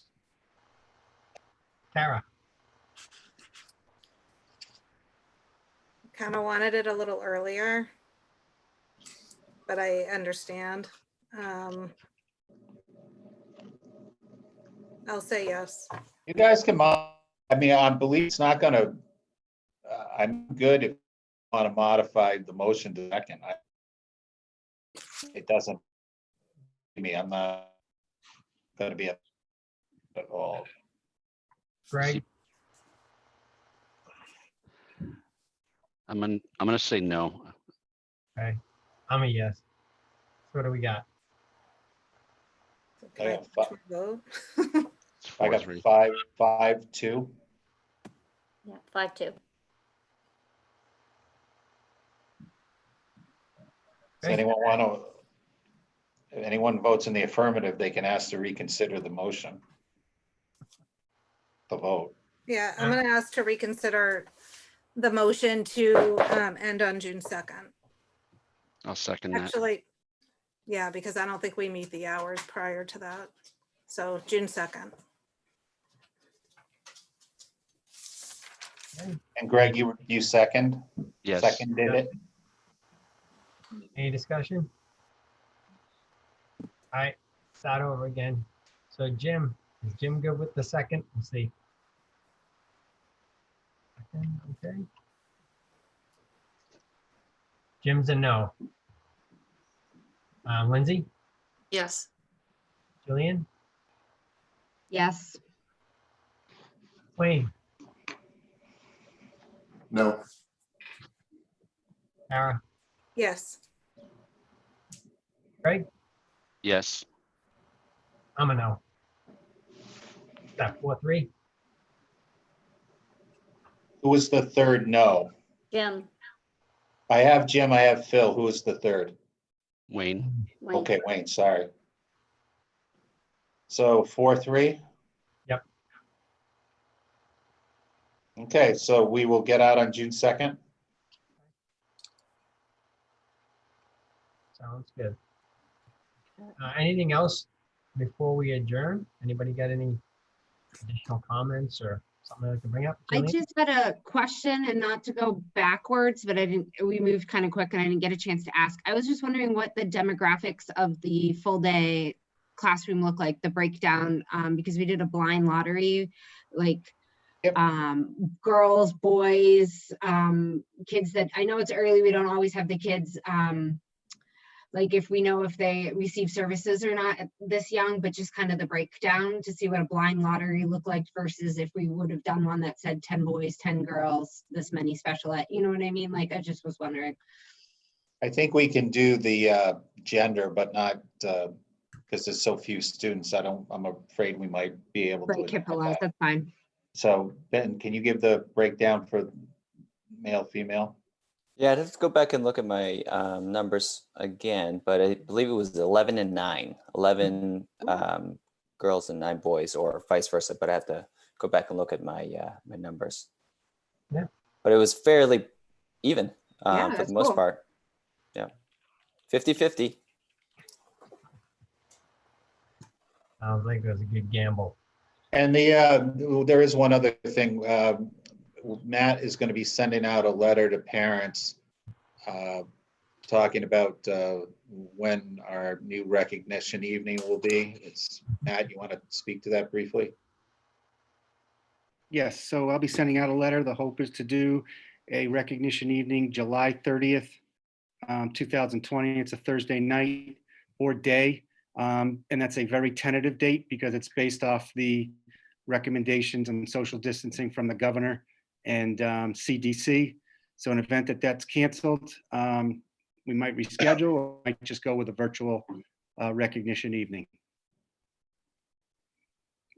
Tara? Kind of wanted it a little earlier, but I understand. I'll say yes. You guys can, I mean, I believe it's not gonna, I'm good if you want to modify the motion to second. It doesn't, I'm not gonna be at all. Greg? I'm gonna say no. Okay. I'm a yes. So what do we got? Can I Yeah, switch my vote? I got 5-2. Yeah, 5-2. Does anyone want to, if anyone votes in the affirmative, they can ask to reconsider the motion. The vote. Yeah, I'm gonna ask to reconsider the motion to end on June 2nd. I'll second that. Actually, yeah, because I don't think we meet the hours prior to that. So June 2nd. And Greg, you second? Yes. Seconded it? Any discussion? All right, start over again. So Jim, is Jim good with the second? We'll see. Okay. Jim's a no. Lindsay? Yes. Jillian? Yes. Wayne? No. Tara? Yes. Greg? Yes. I'm a no. Is that 4-3? Who was the third no? Jim. I have Jim, I have Phil. Who was the third? Wayne. Wayne. Okay, Wayne, sorry. So 4-3? Yep. Okay, so we will get out on June 2nd. Sounds good. Anything else before we adjourn? Anybody got any additional comments or something I'd like to bring up? I Jillian? just had a question, and not to go backwards, but we moved kind of quick and I didn't get a chance to ask. I was just wondering what the demographics of the full day classroom look like, the breakdown, because we did a blind lottery, like girls, boys, kids that, I know it's early, we don't always have the kids, like if we know if they receive services or not this young, but just kind of the breakdown to see what a blind lottery looked like versus if we would have done one that said 10 boys, 10 girls, this many special ed, you know what I mean? Like, I just was wondering. I think we can do the gender, but not, because there's so few students, I'm afraid we might be able to. Right, HIPAA laws, that's fine. So Ben, can you give the breakdown for male, female? Yeah, I'd have to go back and look at my numbers again, but I believe it was 11 and 9, 11 girls and 9 boys, or vice versa. But I have to go back and look at my my numbers. Yeah. But it was fairly even Yeah, for that's the most cool. part. Yeah, 50-50. Sounds like it was a good gamble. And there is one other thing. Matt is going to be sending out a letter to parents talking about when our new recognition evening will be. Matt, you want to speak to that briefly? Yes, so I'll be sending out a letter. The hope is to do a recognition evening, July 30th, 2020. It's a Thursday night or day. And that's a very tentative date because it's based off the recommendations and social distancing from the governor and CDC. So in event that that's canceled, we might reschedule or might just go with a virtual recognition evening.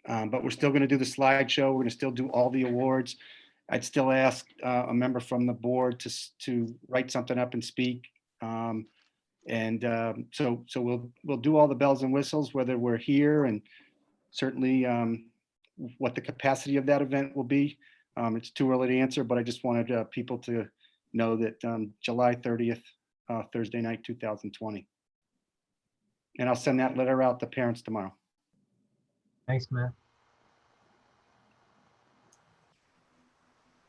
But we're still going to do the slideshow. We're going to still do all the awards. I'd still ask a member from the board to write something up and speak. So we'll do all the bells and whistles, whether we're here, and certainly what the capacity of that event will be. It's too early to answer, but I just wanted people to know that July 30th, Thursday night, 2020. And I'll send that letter out to parents tomorrow. Thanks, Matt.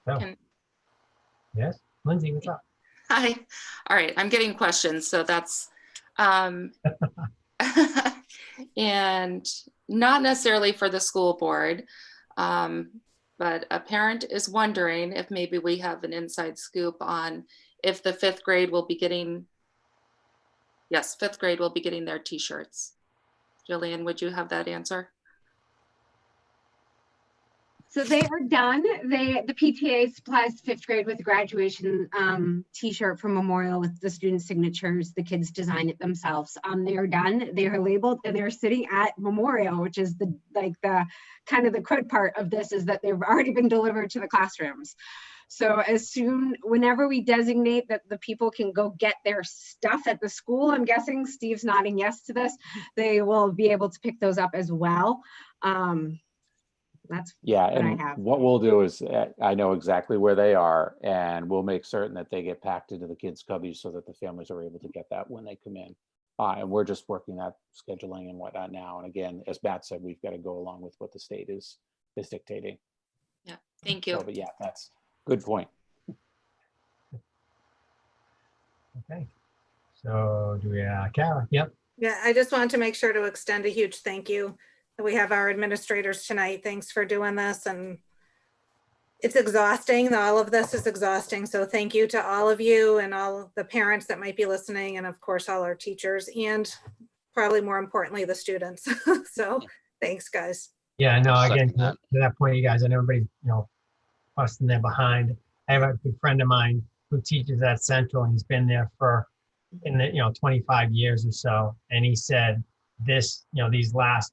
So, Can- yes, Lindsay, what's up? Hi. All right, I'm getting questions, so that's, and not necessarily for the school board, but a parent is wondering if maybe we have an inside scoop on if the fifth grade will be getting, yes, fifth grade will be getting their t-shirts. Jillian, would you have that answer? So they are done. The PTA supplies fifth grade with a graduation t-shirt from Memorial with the student signatures. The kids design it themselves. They are done. They are labeled and they're sitting at Memorial, which is the kind of the crud part of this is that they've already been delivered to the classrooms. So whenever we designate that the people can go get their stuff at the school, I'm guessing Steve's nodding yes to this, they will be able to pick those up as well. That's Yeah, what I and have. what we'll do is, I know exactly where they are, and we'll make certain that they get packed into the kids' cubbies so that the families are able to get that when they come in. And we're just working that scheduling and whatnot now. And again, as Matt said, we've got to go along with what the state is dictating. Yeah, thank you. So, but yeah, that's good point. Okay. So do we, Kara? Yep. Yeah, I just wanted to make sure to extend a huge thank you. We have our administrators tonight. Thanks for doing this. And it's exhausting. All of this is exhausting. So thank you to all of you and all the parents that might be listening. And of course, all our teachers and probably more importantly, the students. So thanks, guys. Yeah, no, again, Second that. to that point, you guys, and everybody, busting there behind. I have a good friend of mine who teaches at Central, and he's been there for, 25 years or so. And he said, this last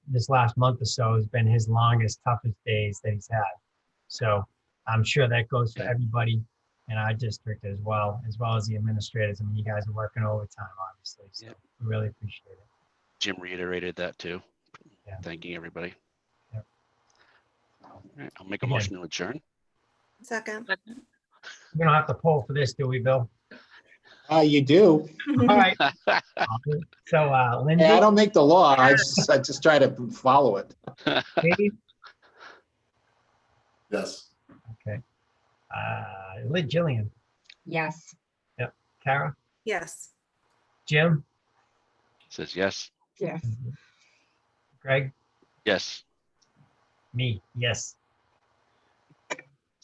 month or so has been his longest, toughest days that he's had. So I'm sure that goes for everybody in our district as well as the administrators. I mean, you guys are working overtime, obviously. So we really appreciate it. Jim reiterated that too. Yeah. Thanking everybody. Yep. All right, I'll make a Again. motion to adjourn. Second. We don't have to poll for this, do we, Bill? You do. All right. So Lindsay? Hey, I don't make the law. I just try to follow it. Katie? Yes. Okay. Jillian? Yes. Yep. Kara? Yes. Jim? Says yes. Yes. Greg? Yes. Me? Yes.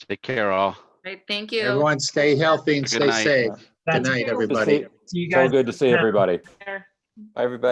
Take care, all. Great, thank you. Everyone stay healthy and Good stay night. safe. Good That's night, it. everybody. See you guys. So good to see everybody. Bye, everybody.